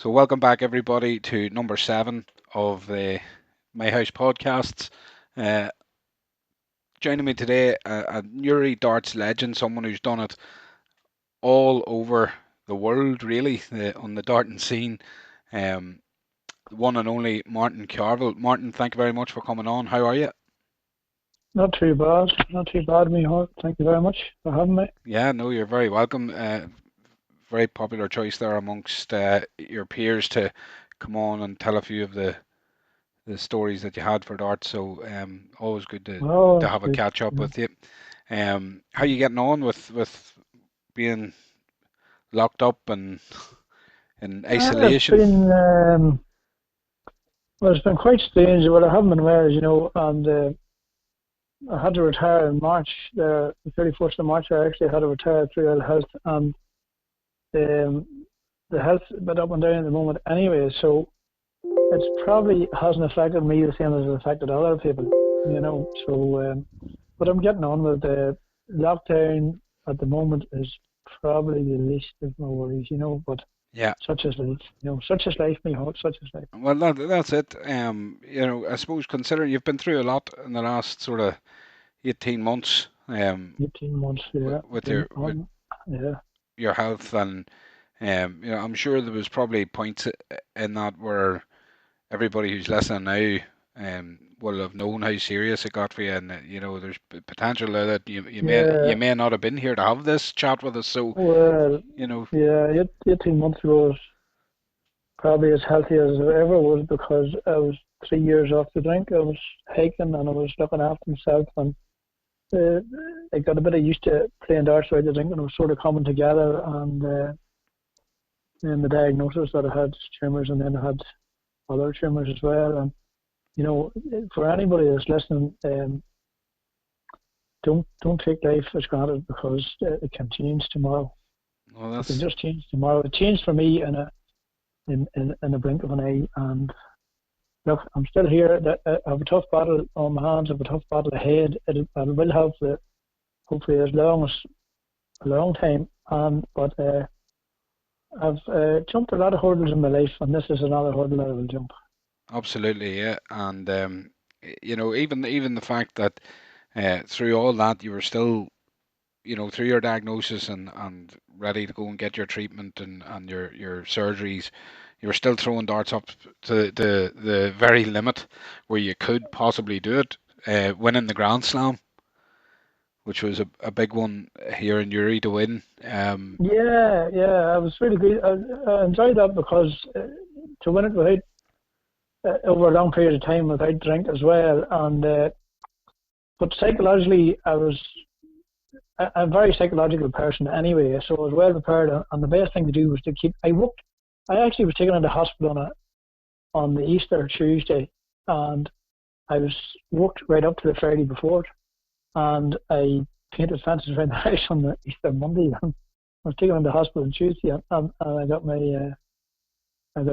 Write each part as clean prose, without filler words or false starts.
So welcome back everybody to number 7 of the My House podcasts. Uh, Joining me today, a Newry darts legend, someone who's done it all over the world, really, on the darting scene. Um, the one and only Martin Carvill. Martin, thank you very much for coming on. How are you? Not too bad, Miho. Thank you very much for having me. Yeah, no, you're very welcome. Very popular choice there amongst your peers to come on and tell a few of the stories that you had for darts. So always good to Oh, have a good. catch up Yeah. with you. How you getting on with being locked up and in It's isolation? been well, it's been quite strange. Well, I haven't been well, and I had to retire in March. The 31st of March, I actually had to retire through ill health, and um, the health a bit up and down at the moment anyway. So it's probably hasn't affected me the same as it affected other people, So, but I'm getting on with the lockdown at the moment is probably the least of my worries, But Yeah, such is life, such is life, me heart, such is life. well that's it. I suppose considering you've been through a lot in the last sort of 18 months, 18 months, with, yeah, with been your with on, yeah, your health and I'm sure there was probably points in that where everybody who's listening now will have known how serious it got for you, and there's potential there that you yeah. may not have been here to have this chat with us. So Well, you know, yeah, 18 months ago was probably as healthy as I ever was because I was 3 years off the drink. I was hiking and I was looking after myself, and uh, I got a bit of used to playing darts right the drink, and it was sort of coming together. And then the diagnosis that I had tumours, and then I had other tumours as well. And you know, for anybody that's listening, don't take life as granted because it can change tomorrow. well, It can that's just change tomorrow. It changed for me in a blink of an eye. And look, I'm still here. I have a tough battle on my hands. I have a tough battle ahead. I will have the hopefully as long as a long time. But I've jumped a lot of hurdles in my life, and this is another hurdle that I will jump. absolutely, yeah. And even the fact that through all that you were still, through your diagnosis and ready to go and get your treatment and your surgeries, you were still throwing darts up to the very limit where you could possibly do it, winning the Grand Slam, which was a big one here in Uri to win. Yeah, yeah, I was really good. I enjoyed that because to win it without over a long period of time without drink as well, and but psychologically, I'm a very psychological person anyway, so I was well prepared. And the best thing to do was to keep. I actually was taken into hospital on the Easter Tuesday, and I was worked right up to the Friday before it, and I painted fences around the house on the Easter Monday. And I was taken into hospital on Tuesday, and I got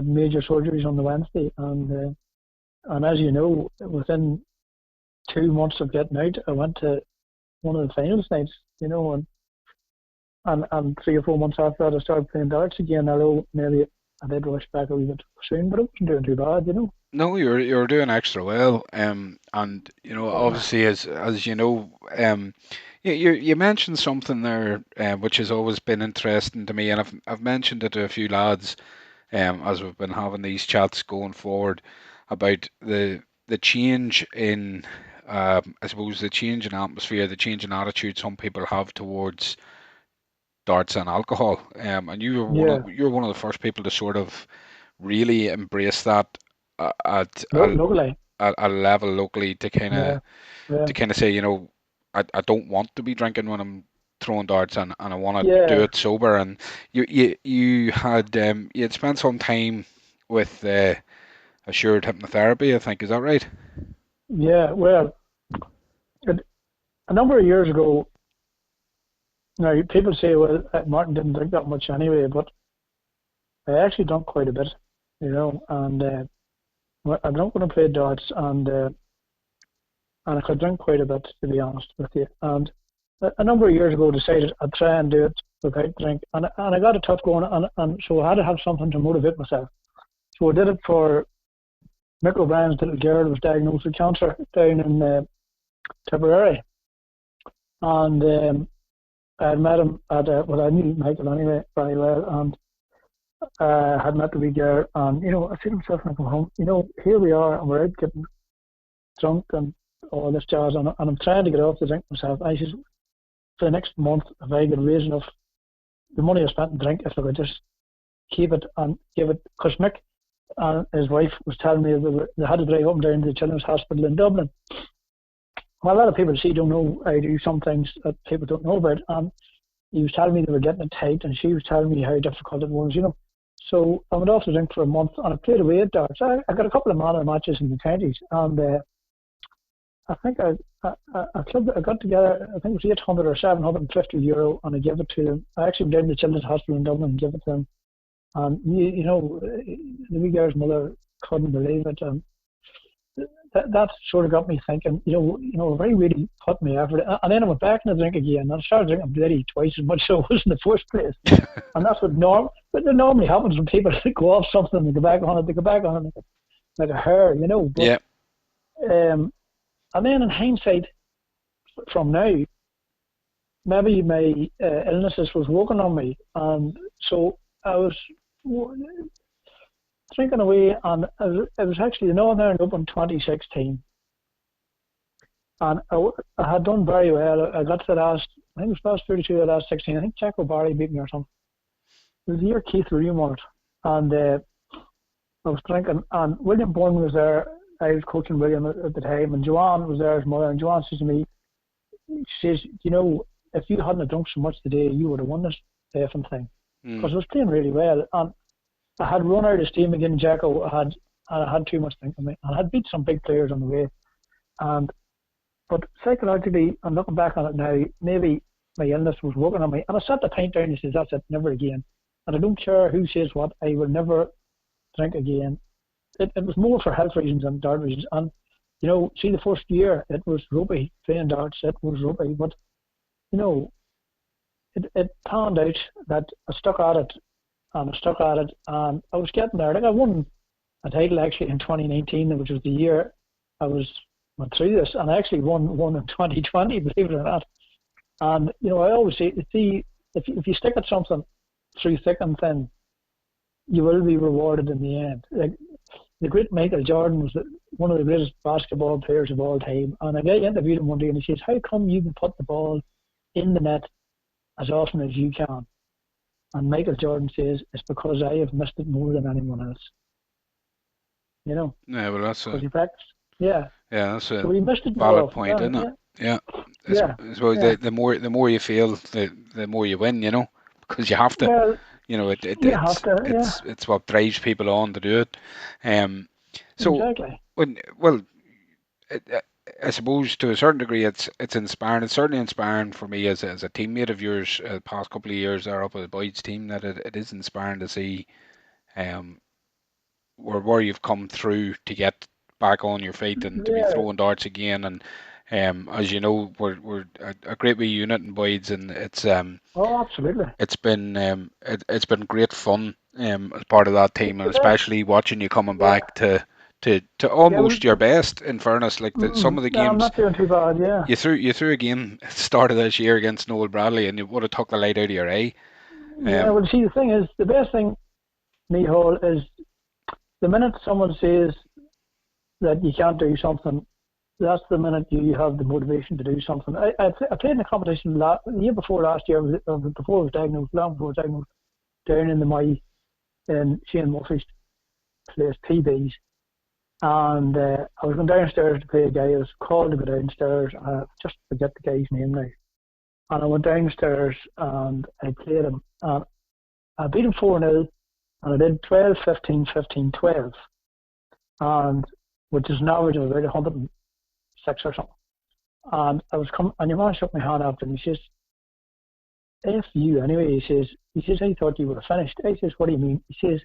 major surgeries on the Wednesday, and as you know, within 2 months of getting out, I went to one of the finals nights, and 3 or 4 months after that, I started playing darts again. Although maybe I did rush back a wee bit soon, but I wasn't doing too bad. No, you're doing extra well, and obviously as you know, you mentioned something there, which has always been interesting to me, and I've mentioned it to a few lads, as we've been having these chats going forward about the change in, I suppose the change in atmosphere, the change in attitude some people have towards darts and alcohol, and Yeah, you were one of the first people to sort of really embrace that at locally. a level locally to kind of Yeah, yeah, say, I don't want to be drinking when I'm throwing darts and I want to do yeah, it sober. And you had spent some time with assured hypnotherapy, I think, is that right? yeah. Well, it, a number of years ago, now people say, well, Martin didn't drink that much anyway, but I actually drank quite a bit, and I drank when I played darts, and I could drink quite a bit, to be honest with you. And a number of years ago, decided I'd try and do it without drink, and I got a tough going, and so I had to have something to motivate myself. So I did it for Mick O'Brien's little girl who was diagnosed with cancer down in Tipperary. And I had met him at, well, I knew Michael anyway very well, and had met the wee girl, and, I said to myself when I come home, here we are, and we're out getting drunk and all this jazz, and I'm trying to get off the drink myself. I said, for the next month, if I could raise enough, the money I spent in drink, if I could just keep it and give it, because Mick and his wife was telling me they had to drive up and down to the Children's Hospital in Dublin. Well, a lot of people don't know I do some things that people don't know about, and he was telling me they were getting it tight, and she was telling me how difficult it was. So I went off to drink for a month, and I played away at darts. I got a couple of manor matches in the counties, and I think I got together, I think it was 800 or €750, and I gave it to them. I actually went down to the Children's Hospital in Dublin and gave it to them. And, the wee girl's mother couldn't believe it. And that sort of got me thinking, if I really put my effort, and then I went back in the drink again, and I started drinking bloody twice as much as I was in the first place. And that's what normally happens when people go off something and they go back on it, like a hare, But Yeah. and then in hindsight, from now, maybe my illnesses was working on me, and so I was drinking away, and it was actually the Northern Ireland Open 2016, and I had done very well. I got to the last, I think it was last 32, the last 16. I think Jack O'Barry beat me or something. It was the year Keith William won it, and I was drinking, and William Bourne was there. I was coaching William at the time, and Joanne was there, his mother, and Joanne says to me, she says, if you hadn't drunk so much today, you would have won this effing thing. Because I was playing really well, and I had run out of steam again, Jacko. I had too much thing on me. I had beat some big players on the way, but psychologically, I'm looking back on it now, maybe my illness was working on me. And I sat the pint down and said, that's it, never again. And I don't care who says what, I will never drink again. It was more for health reasons than dart reasons. And, see, the first year, it was rugby, playing darts, it was rugby. But, it panned out that I stuck at it, and I was getting there. Like, I won a title actually in 2019, which was the year I went through this, and I actually won one in 2020, believe it or not. And, I always say, if you stick at something through thick and thin, you will be rewarded in the end. Like, the great Michael Jordan was one of the greatest basketball players of all time. And a guy interviewed him one day and he says, how come you can put the ball in the net as often as you can? And Michael Jordan says, it's because I have missed it more than anyone else. Yeah, well, that's Because he practiced. Yeah. yeah, that's So a he missed it more valid often. point, isn't it? Yeah. Yeah. Yeah. I suppose Yeah. the more you fail, the more you win, because you have to. Well, you have to. Yeah. It's what drives people on to do it. Um, so Exactly. well, it, I suppose to a certain degree, it's inspiring. It's certainly inspiring for me as a teammate of yours. Past couple of years there up at the Boyd's team, that it is inspiring to see um where you've come through to get back on your feet and to be Yeah. throwing darts again. And as you know, we're a great wee unit in Boyd's, and Oh, absolutely. it's been great fun as part of that team, and The best. especially watching you coming Yeah. back to Yeah. almost your best. In fairness, like some of the No, I'm games not doing too bad. Yeah. you threw a game at the start of this year against Noel Bradley, and you would have took the light out of your eye. Yeah. Well, see, the thing is, the best thing, Mihal, is the minute someone says that you can't do something, that's the minute you have the motivation to do something. I played in a competition the year before last year, before I was diagnosed, long before I was diagnosed, down in the May in Shane Murphy's place, PBs. And I was going downstairs to play a guy. I was called to go downstairs. I just forget the guy's name now. And I went downstairs and I played him. And I beat him 4-0, and I did 12, 15, 15, 12. And which is an average of about 106 or something. And I was coming, and your man shook my hand after, and he says, F you anyway, he says, I thought you would have finished. I says, what do you mean? He says,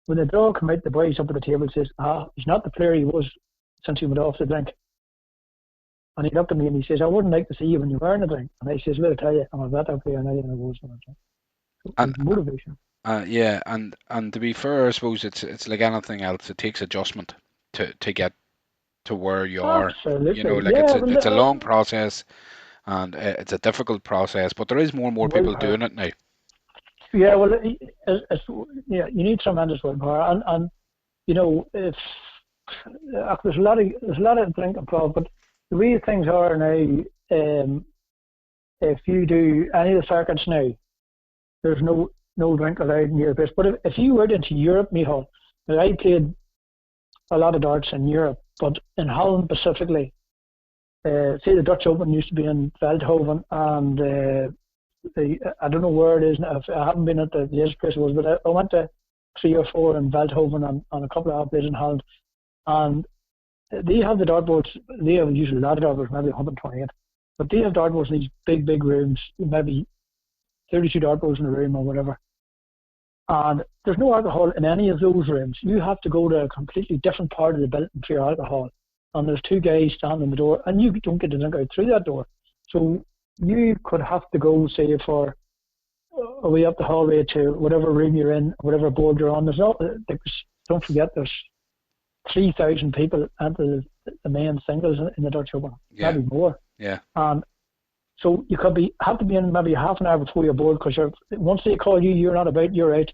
when the draw came out, the boys up at the table says, he's not the player he was since he went off the drink. And he looked at me and he says, I wouldn't like to see you when you were in the drink. And I says, well, I tell you, I'm a better player now than I was when I drank. So it And was motivation. Yeah, and to be fair, I suppose it's like anything else. It takes adjustment to get to where you are. You know, Absolutely. like Yeah. it's a long process and it's a difficult process, but there is more and more people Willpower. doing it now. Yeah. Well, it's, yeah, you need tremendous willpower, and if there's a lot of drink involved, but the way things are now, if you do any of the circuits now, there's no drink allowed in your place. But if you went into Europe, Michal, now I played a lot of darts in Europe, but in Holland specifically, say the Dutch Open used to be in Veldhoven, and I don't know where it is now. I haven't been at the latest place it was, but I went to three or four in Veldhoven and a couple of other places in Holland, and they have the dartboards. They have usually a lot of dartboards, maybe 128, but they have dartboards in these big rooms, maybe 32 dartboards in a room or whatever. And there's no alcohol in any of those rooms. You have to go to a completely different part of the building for your alcohol. And there's two guys standing in the door, and you don't get to drink out through that door. So you could have to go, say, for a way up the hallway to whatever room you're in, whatever board you're on. Don't forget, there's 3,000 people at the main singles in the Dutch Open, Yeah, maybe more. yeah, And so you could have to be in maybe half an hour before your board because once they call you, you're not about, you're out.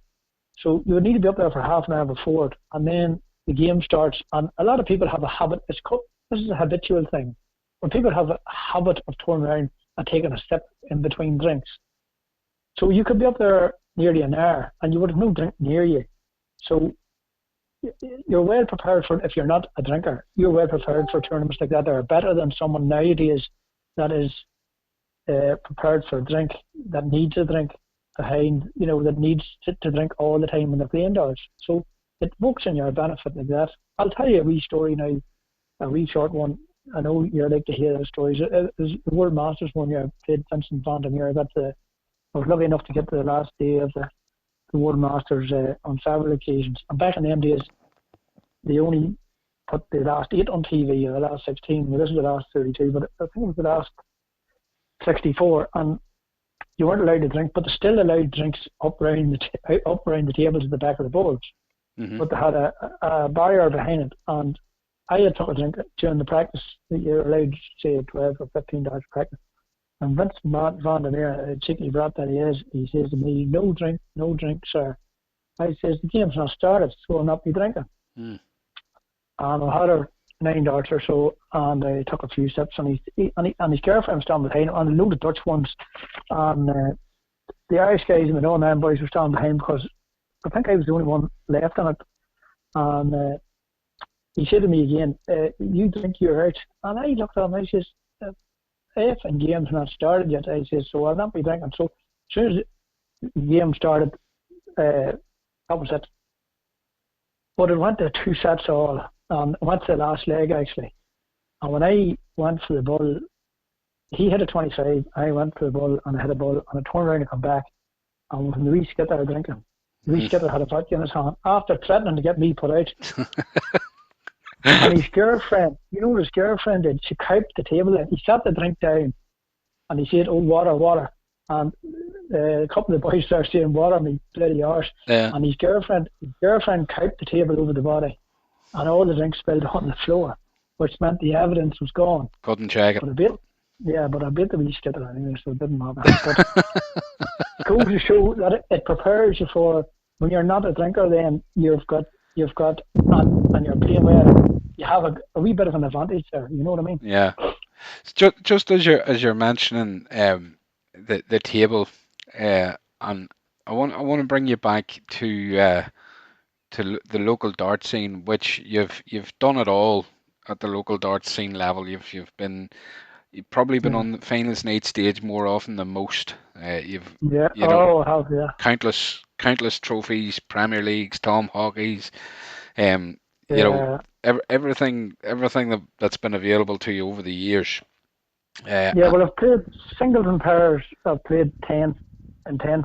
So you would need to be up there for half an hour before it, and then the game starts. And a lot of people have a habit. This is a habitual thing. When people have a habit of turning around and taking a sip in between drinks, so you could be up there nearly an hour, and you would have no drink near you. So you're well prepared for if you're not a drinker. You're well prepared for tournaments like that. They're better than someone nowadays that is prepared for a drink, that needs a drink behind, that needs to drink all the time when they're playing darts. So it works in your benefit like that. I'll tell you a wee story now, a wee short one. I know you like to hear those stories. It was the World Masters one year. I played Vincent van der Meer. I was lucky enough to get to the last day of the World Masters on several occasions. And back in them days, they only put the last eight on TV or the last 16. Well, this is the last 32, but I think it was the last 64. And you weren't allowed to drink, but they still allowed drinks up around the tables at the back of the boards. hmm But they had a barrier behind it, and I had took a drink during the practice. You're allowed, say, 12 or 15 practice. And Vince van der Meer, a cheeky brat that he says to me, no drink, sir. I says, the game's not started, so I'll not be drinking. mm. And I had her 9 darts or so, and I took a few sips, and his girlfriend was standing behind him, and a load of Dutch ones. And the Irish guys and the Northern boys were standing behind because I think I was the only one left on it. And he said to me again, you drink, you're out. And I looked at him, I says, if and game's not started yet, I says, so I'll not be drinking. So as soon as the game started, that was it. But it went to two sets all, and it went to the last leg actually. And when I went for the ball, he hit a 25, I went for the ball and I hit a ball, and I turned around and come back. And when the wee skitter drinking, the wee skitter had a vodka in his hand after threatening to get me put out. And his girlfriend, what his girlfriend did? She coped the table and he sat the drink down and he said, oh, water, water. And a couple of the boys started saying, water, me bloody arse. Yeah, And his girlfriend coped the table over the body and all the drink spilled on the floor, which meant the evidence was gone. couldn't check it. But I bet the wee skitter anyway, so it didn't matter. But it goes to show that it prepares you for when you're not a drinker. Then you've got and you're playing well. You have a wee bit of an advantage there. You know what I mean? Yeah, just as you're mentioning the table, and I want to bring you back to the local dart scene, which you've done it all at the local dart scene level. You've probably been Yeah. on the finals night stage more often than most. You've Yeah. you know Oh, I have. Yeah. countless trophies, Premier Leagues, Tom Hockeys, um, you know Yeah. everything that's been available to you over the years. Uh, Yeah. uh, Well, I've played singles and pairs. I've played 10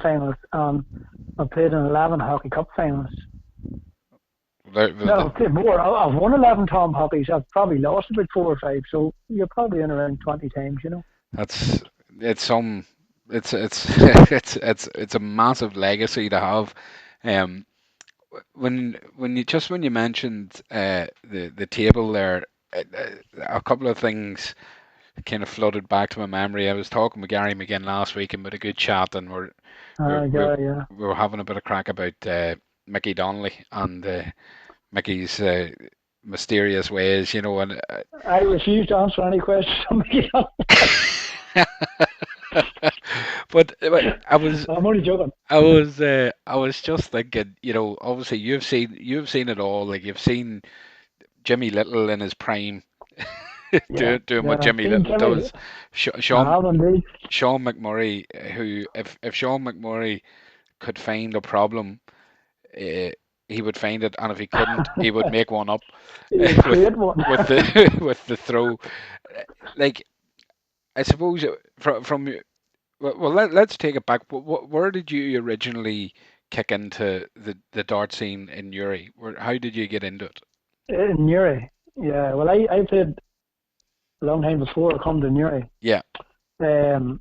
finals. I've played in 11 Hockey Cup finals. the, the, No, the- I've played more. I've won 11 Tom Hockeys. I've probably lost about four or five. So you're probably in around 20 times. that's it's some. It's it's a massive legacy to have. Um, when you mentioned the table there, a couple of things kind of flooded back to my memory. I was talking with Gary McGinn last week and we had a good chat, and we're, we're, Yeah. we were having a bit of crack about Mickey Donnelly and Mickey's mysterious ways, and I refuse to answer any questions on me. but I'm only joking. I was just thinking, obviously you've seen it all. Like you've seen Jimmy Little in his prime, Yeah, doing what yeah. Jimmy Team Little Jimmy, does. Sh- I Sean have indeed. Sean McMurray, who if Sean McMurray could find a problem, uh, he would find it, and if he couldn't, he would make one up He would with create one. the with the throw. Like I suppose from well, let's take it back. Where did you originally kick into the dart scene in Uri? How did you get into it? In Newry. Yeah, well, I played a long time before I come to Newry. Yeah, Um,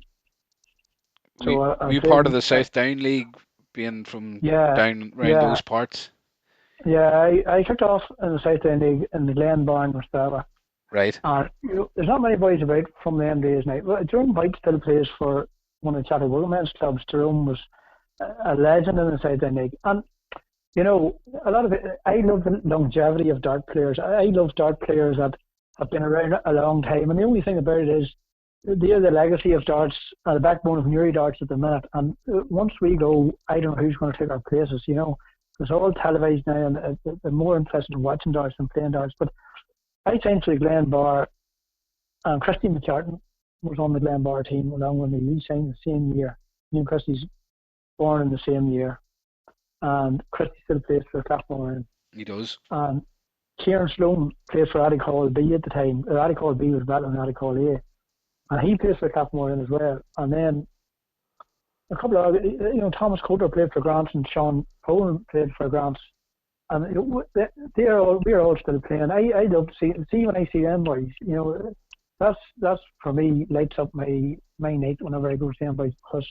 were, so were I you played, part of the South Down League, being from yeah, down around yeah, those parts? yeah. I kicked off in the South End League in the Glen Barn, Mustapha. Right. And there's not many boys about from them days now. Well, Jerome White still plays for one of the Chatty Women's clubs. Jerome was a legend in the South End League. And you know, a lot of it, I love the longevity of dart players. I love dart players that have been around a long time. And the only thing about it is they are the legacy of darts, the backbone of Newry darts at the minute. And once we go, I don't know who's going to take our places. You know, it's all televised now, and they're more interested in watching darts than playing darts. But I signed for the Glen Bar, and Christy McCartan was on the Glen Bar team along with me. We signed the same year. Me and Christy's born in the same year, and Christy still plays for Claphmore. He does. And Kieran Sloan played for Alocohol B at the time. Alocohol B was better than Alocohol A. And he plays for Claphmore as well. And then a couple of, Thomas Coulter played for Grants and Sean Poland played for Grants. And we're all still playing. I love to see when I see them boys. That's for me lights up my night whenever I go to them boys, because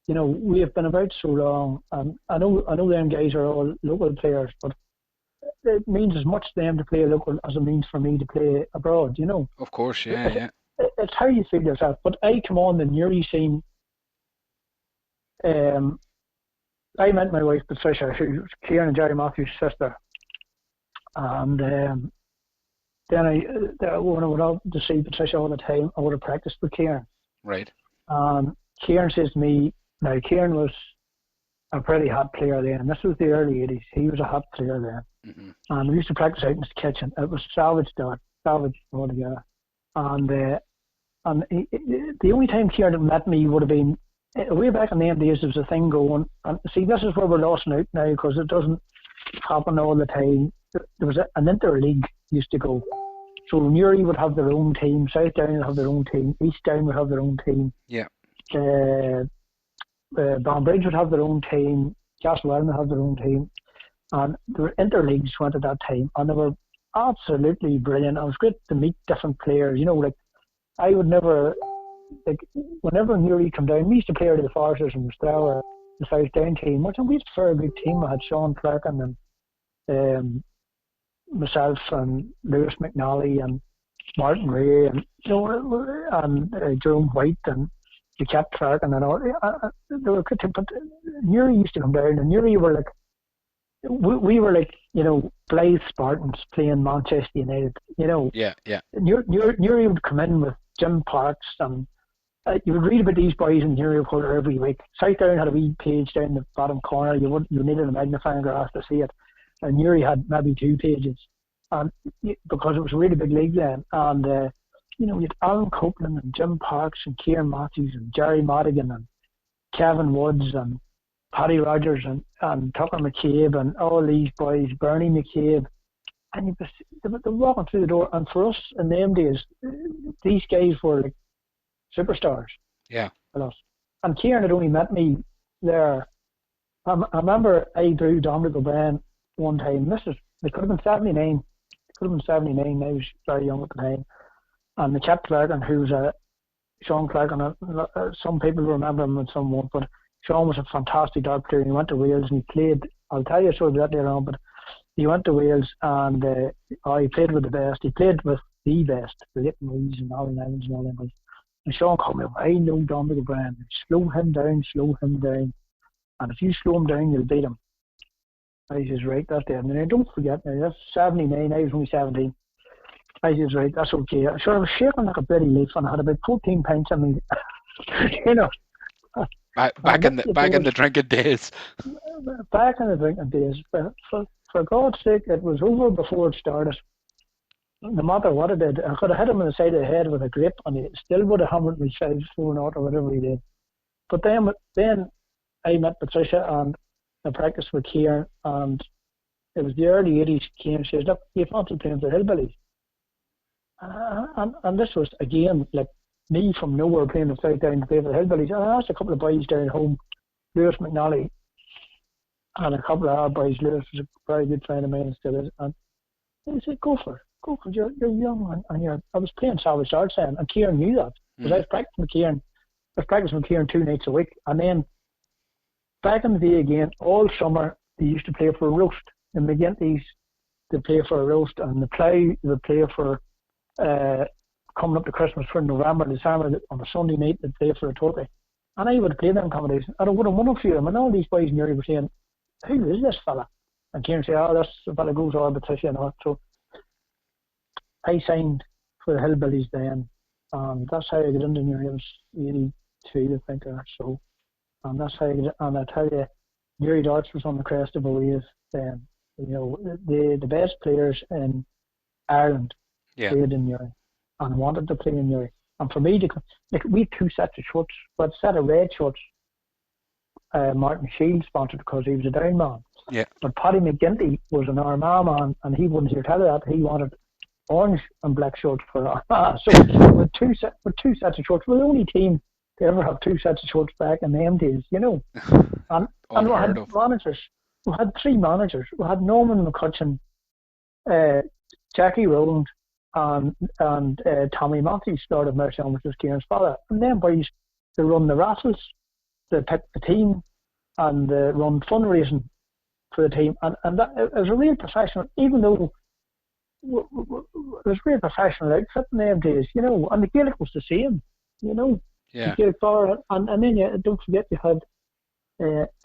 we have been about so long, and I know them guys are all local players, but it means as much to them to play local as it means for me to play abroad. Of course, yeah, It, yeah. it's how you feel yourself. But I come on the Newry scene. Um, I met my wife Patricia, who's Kieran and Jerry Matthews' sister, and then when I went out to see Patricia all the time, I would have practiced with Kieran. Right. And Kieran says to me, now Kieran was a pretty hot player then. This was the early 80s. He was a hot player then. Hmm. And we used to practice out in his kitchen. It was savage stuff, savage altogether. And the only time Kieran met me would have been way back in the days. There was a thing going, and see, this is where we're lost out now, because it doesn't happen all the time. There was an interleague used to go. So Newry would have their own team, South Down would have their own team, East Down would have their own team, Yeah. uh, Banbridge would have their own team, Castlewellan would have their own team, and there were interleagues went at that time, and they were absolutely brilliant. It was great to meet different players. Like I would never, like whenever Newry come down, we used to play out of the Foresters and Strower, the South Down team, which we had a very good team. I had Sean Clark and myself and Lewis McNally and Martin Ray and Jerome White and the Cat Clark and all. They were good team, but Newry used to come down, and Newry were like we were like Blythe Spartans playing Manchester United. Yeah. Yeah. Newry would come in with Jim Parks, and you would read about these boys in Newry Reporter every week. Southdown had a wee page down the bottom corner. You needed a magnifying glass to see it, and Newry had maybe 2 pages, and because it was a really big league then. And you had Alan Copeland and Jim Parks and Kieran Matthews and Jerry Madigan and Kevin Woods and Paddy Rogers and Tucker McCabe and all these boys, Bernie McCabe, and they're walking through the door. And for us in them days, these guys were like superstars Yeah. for us. And Kieran had only met me there. I remember I drew Dominic O'Brien one time. They could have been 79. It could have been 79. I was very young at the time. And the Cat Clark, who was Sean Clark, and some people remember him and some won't, but Sean was a fantastic dart player. He went to Wales and he played. I'll tell you a story about that later on, but he went to Wales and he played with the best. He played with the best, the Leighton Reeves and Alan Evans and all them guys. And Sean called me, I know Dominic O'Brien. Slow him down, slow him down. And if you slow him down, you'll beat him. I says, right, that's there. And then don't forget, now that's 79, I was only 17. I says, right, that's okay. So I was shaking like a bloody leaf and I had about 14 pints in me, you know. Back in the drinking days. Back in the drinking days. For God's sake, it was over before it started. No matter what it did, I could have hit him in the side of the head with a grip and he still would have hammered me 5-4 or whatever he did. But then I met Patricia and I practiced with Kieran, and it was the early 80s. Kieran says, look, you fancy playing for Hillbillies? And this was, again, like me from nowhere playing the flight down to play for the Hillbillies. And I asked a couple of boys down home, Lewis McNally, and a couple of our boys. Lewis was a very good friend of mine and still is. And they said, go for it. Go for it. You're young. And I was playing Salvage Arts then, and Kieran knew that. Because I was practicing with Kieran. I was practicing with Kieran 2 nights a week. And then back in the day again, all summer, they used to play for a roast. In McGinty's, they play for a roast, and the Plough, they play for coming up to Christmas for November, December, on a Sunday night, they'd play for a turkey. And I would play them competitions, and I would have won a few of them, and all these boys nearly were saying, who is this fella? And Kieran said, oh, that's the fella goes all Patricia and all. So I signed for the Hillbillies then, and that's how I got into Newry. I was 82, I think, or so. And that's how I got, and I tell you, Newry Darts was on the crest of a wave then. You know, the best players in Ireland played in Newry and wanted to play in Newry. And for me, like we had 2 sets of shorts, but a set of red shorts, Martin Shield sponsored because he was a down man. Yeah. But Paddy McGinty was an Armagh man, and he wouldn't hear tell you that. He wanted orange and black shorts for Armagh. So with two sets of shorts, we're the only team to ever have 2 sets of shorts back in them days, you know. And we had managers. We had 3 managers. We had Norman McCutcheon, Jackie Rowland, and Tommy Matthews, Lord of Mercy, which was Kieran's father. And then boys, they run the raffles, they pick the team, and they run fundraising for the team. And that, it was a real professional, even though it was a real professional outfit in them days, you know. And the Gaelic was the same, you know. Yeah. The Gaelic bar, and then don't forget you had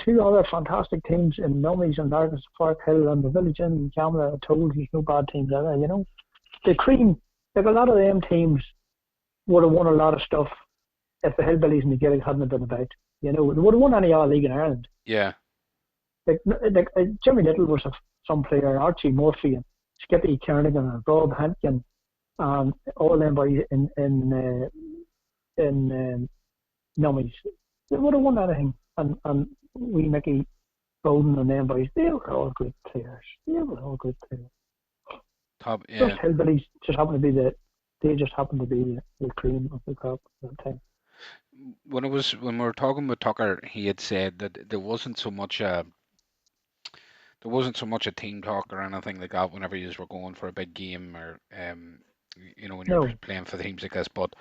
2 other fantastic teams in Nummies and Largus, Park Hill, and the Village Inn in Camera. I told you, there's no bad teams there, you know. The cream, like a lot of them teams would have won a lot of stuff if the Hillbillies and the Gaelic hadn't been about. You know, they would have won any All League in Ireland. Yeah. Like Jimmy Little was some player, Archie Murphy and Skippy Kernigan and Rob Hampkin and all them boys in Nummies. They would have won anything. And we Mickey Bowden and them boys, they were all good players. Top, yeah. Those Hillbillies just happened to be the cream of the crop at the time. When we were talking with Tucker, he had said that there wasn't so much a team talk or anything like that whenever you were going for a big game or when you're playing for teams like this. But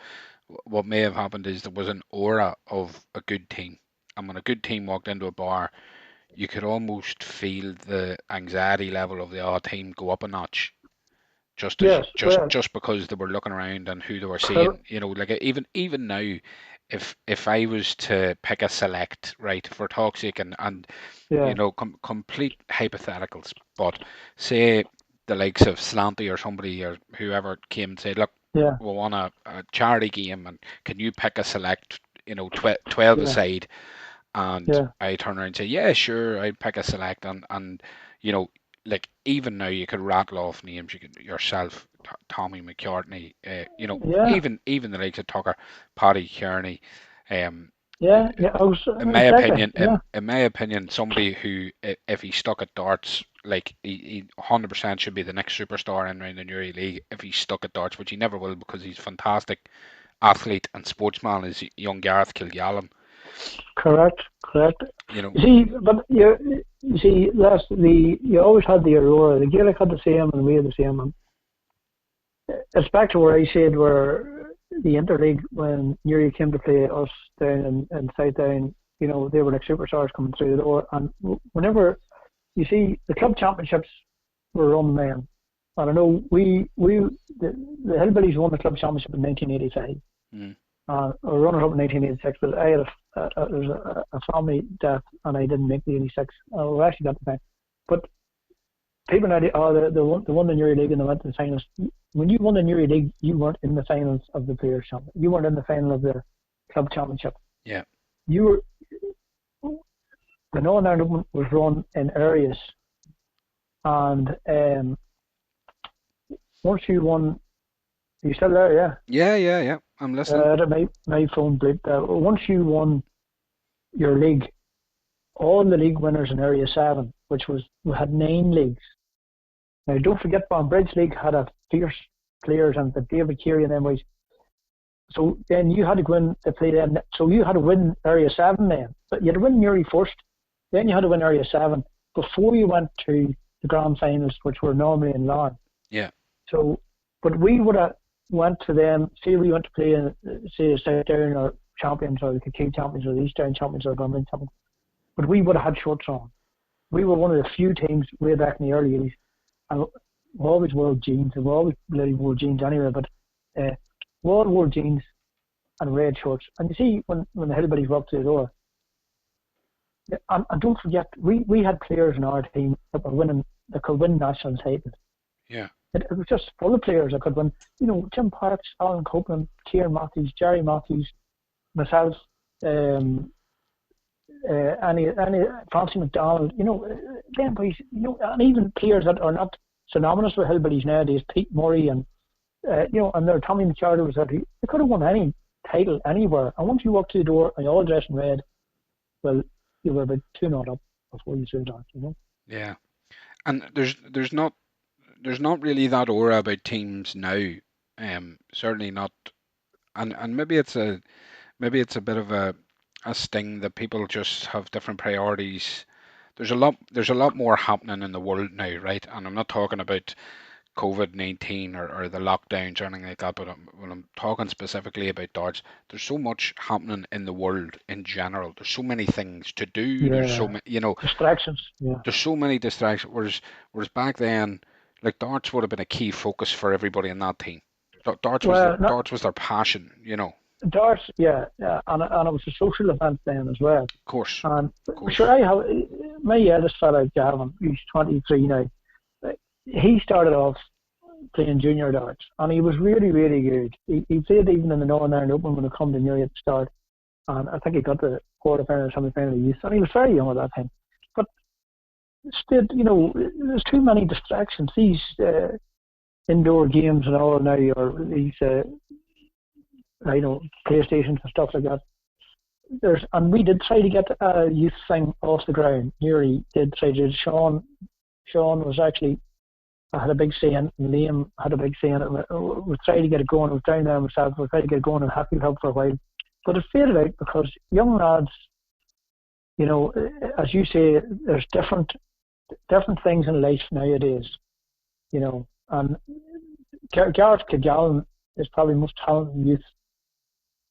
what may have happened is there was an aura of a good team, and when a good team walked into a bar, you could almost feel the anxiety level of the other team go up a notch. Just because they were looking around and who they were seeing, you know, like even now, if I was to pick a select, right, for talk's sake, and you know, complete hypotheticals, but say the likes of Slanty or somebody or whoever came and said, look, we want a charity game, and can you pick a select, you know, 12 aside, and I turn around and say, yeah, sure, I'd pick a select, and you know, like even now you could rattle off names. You could yourself, Tommy McCartney, you know, even the likes of Tucker, Paddy Kearney. In my opinion, somebody who, if he stuck at darts, like he 100% should be the next superstar in around the Newry League if he's stuck at darts, which he never will because he's a fantastic athlete and sportsman. Is young Gareth Kilgallen. Correct. You know. You always had the aurora. The Gaelic had the same, and we had the same. And it's back to where I said where the interleague when Newry came to play us down in South Down. They were like superstars coming through the door. And whenever you see the club championships were run then, and I know the Hillbillies won the club championship in 1985. Mm. Or runners up in 1986, but I had there was a family death and I didn't make the 86. We actually got the thing. But people now, they won the Newry League and they went to the finals. When you won the Newry League, you weren't in the finals of the Players' Championship. You weren't in the final of the Club Championship. Yeah. You were. The Northern Ireland Open was run in areas, and once you won, are you still there? Yeah. Yeah. I'm listening. My phone blipped. Once you won your league, all the league winners in Area 7, we had 9 leagues. Now, don't forget, Bridge League had a fierce players and the David Carey and them boys. So then you had to go in to play them. So you had to win Area 7 then. But you had to win Newry first. Then you had to win Area 7 before you went to the grand finals, which were normally in Larne. Yeah. So, but we would have went to them, say we went to play in, say, South Down or champions or the Kilkenny champions or the East Down champions or Dunblane champions. But we would have had shorts on. We were one of the few teams way back in the early 80s. And we always wore jeans, and we always bloody wore jeans anyway, but we all wore jeans and red shorts. And you see, when the Hillbillies walked through the door, and don't forget, we had players in our team that were winning, that could win national titles. Yeah. It was just full of players that could win. Jim Parks, Alan Copeland, Kieran Matthews, Jerry Matthews, myself, Annie Francie McDonald, them boys, and even players that are not synonymous with Hillbillies nowadays, Pete Murray and and there Tommy McCarter was there. They could have won any title anywhere. And once you walk through the door and you all dress in red, well, you were about 2-0 up before you threw it. Yeah. And there's not really that aura about teams now. Certainly not. And maybe it's a bit of a sting that people just have different priorities. There's a lot more happening in the world now, right? And I'm not talking about COVID-19 or the lockdowns or anything like that, but when I'm talking specifically about darts, there's so much happening in the world in general. There's so many things to do. There's so Yeah, many, distractions. Yeah. there's so many distractions. Whereas back then, like darts would have been a key focus for everybody in that team. Well, not Darts was their passion. darts. Yeah, and it was a social event then as well. And Of course. sure, I have my eldest fella, Gavin. He's 23 now. He started off playing junior darts, and he was really, really good. He played even in the Northern Ireland Open when it come to Newry at the start, and I think he got the quarter-final, semi-final of youth, and he was very young at that time. But still, there's too many distractions. These indoor games and all now, or these, PlayStations and stuff like that. And we did try to get a youth thing off the ground. Newry did try to. Sean was actually had a big say in it, and Liam had a big say in it. We tried to get it going. We were down there myself. We tried to get it going in Happy Hub for a while, but it faded out because young lads, as you say, there's different things in life nowadays, and Gareth Kilgallen is probably the most talented youth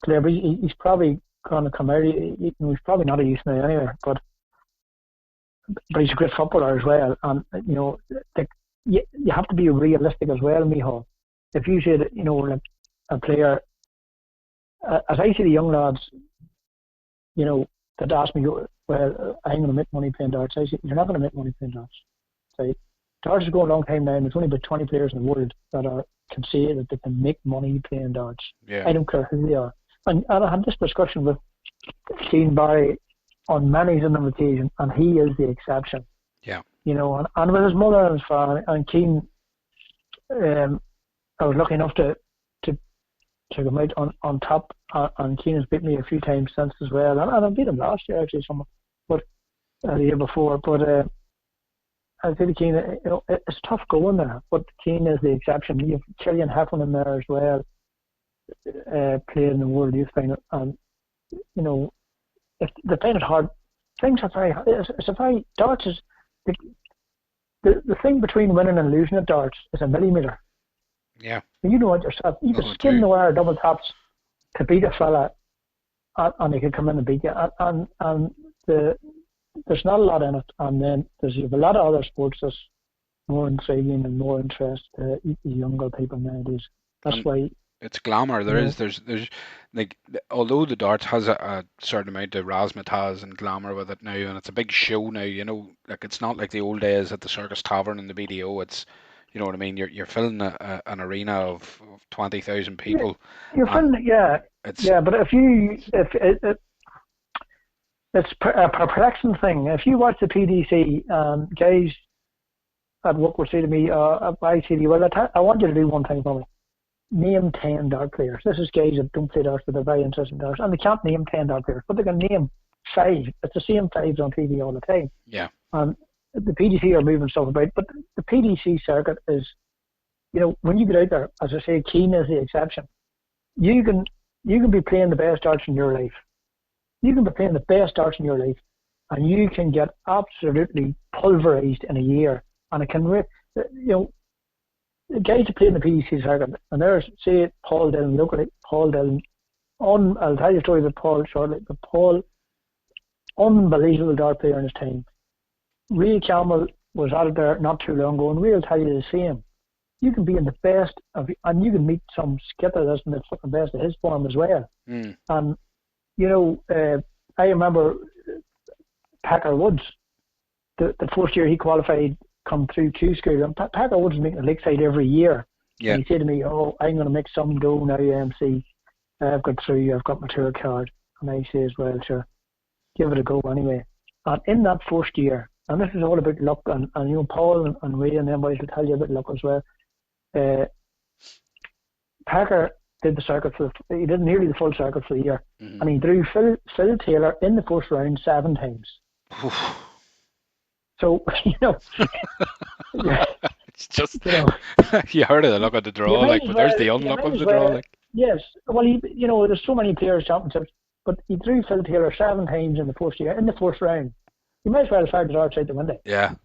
player. But he's probably going to come out. He's probably not a youth now anyway, but he's a great footballer as well. And you have to be realistic as well, Michal. If you say that, like a player, as I see the young lads, that ask me, well, I'm going to make money playing darts. I say, you're not going to make money playing darts. Say, darts is going a long time now, and there's only about 20 players in the world that can say that they can make money playing darts. Yeah. I don't care who they are. And I had this discussion with Shane Barry on many of them occasions, and he is the exception. Yeah. And with his mother and his father, and Keane, I was lucky enough to come out on top, and Keane has beat me a few times since as well, and I beat him last year actually, but the year before. But I think Keane, it's tough going there, but Keane is the exception. You have Killian Heflin in there as well, playing in the World Youth Final, and if they're playing it hard, things are very. It's a very darts is the thing between winning and losing at darts is a millimetre. Yeah. And you know what yourself, you could Oh, I skin do. the wire double tops to beat a fella, and he could come in and beat you. And the, there's not a lot in it. And then there's a lot of other sports that's more intriguing and more interest to younger people nowadays. That's And why, it's glamour. you know, There's like although the darts has a certain amount of razzmatazz and glamour with it now, and it's a big show now. Like it's not like the old days at the Circus Tavern and the BDO. It's, you know what I mean. You're filling an arena of 20,000 people, you're and feeling, yeah, it's yeah. But if it's a perplexing thing. If you watch the PDC, guys at work will say to me, I say to you, well, I want you to do one thing for me. Name 10 dart players. This is guys that don't play darts, but they're very interested in darts. And they can't name 10 dart players, but they can name five. It's the same fives on TV all the time. yeah. And the PDC are moving stuff about, but the PDC circuit is, when you get out there, as I say, Keane is the exception. You can you can be playing the best darts in your life. You can be playing the best darts in your life, and you can get absolutely pulverized in a year. And it can, the guys that play in the PDC circuit, and there's, say, Paul Dillon, locally, Paul Dillon, I'll tell you a story about Paul shortly, but Paul, unbelievable dart player in his time. Ray Campbell was out of there not too long ago, and Ray will tell you the same. You can be in the best of, and you can meet some skitter that's in the fucking best of his form as well. Mm, And, you know, I remember Packer Woods, the first year he qualified, come through Q school, and Packer Woods was making a lakeside every year. yeah. And he said to me, "Oh, I'm going to make some go now, MC. I've got through, I've got my tour card." And I says, "Well, sure, give it a go anyway." And in that first year, and this is all about luck, and Paul and Ray and them boys will tell you about luck as well. Uh, Packer did the circuit he did nearly the full circuit for the year, Hmm. and he drew Phil Taylor in the first round 7 times. So yeah, It's just you know, you heard of the luck of the you draw, might like, as but there's well, the unluck of the draw, like. yes. Well, there's so many players championships, but he drew Phil Taylor 7 times in the first year, in the first round. You might as well have fired the outside the window. Yeah.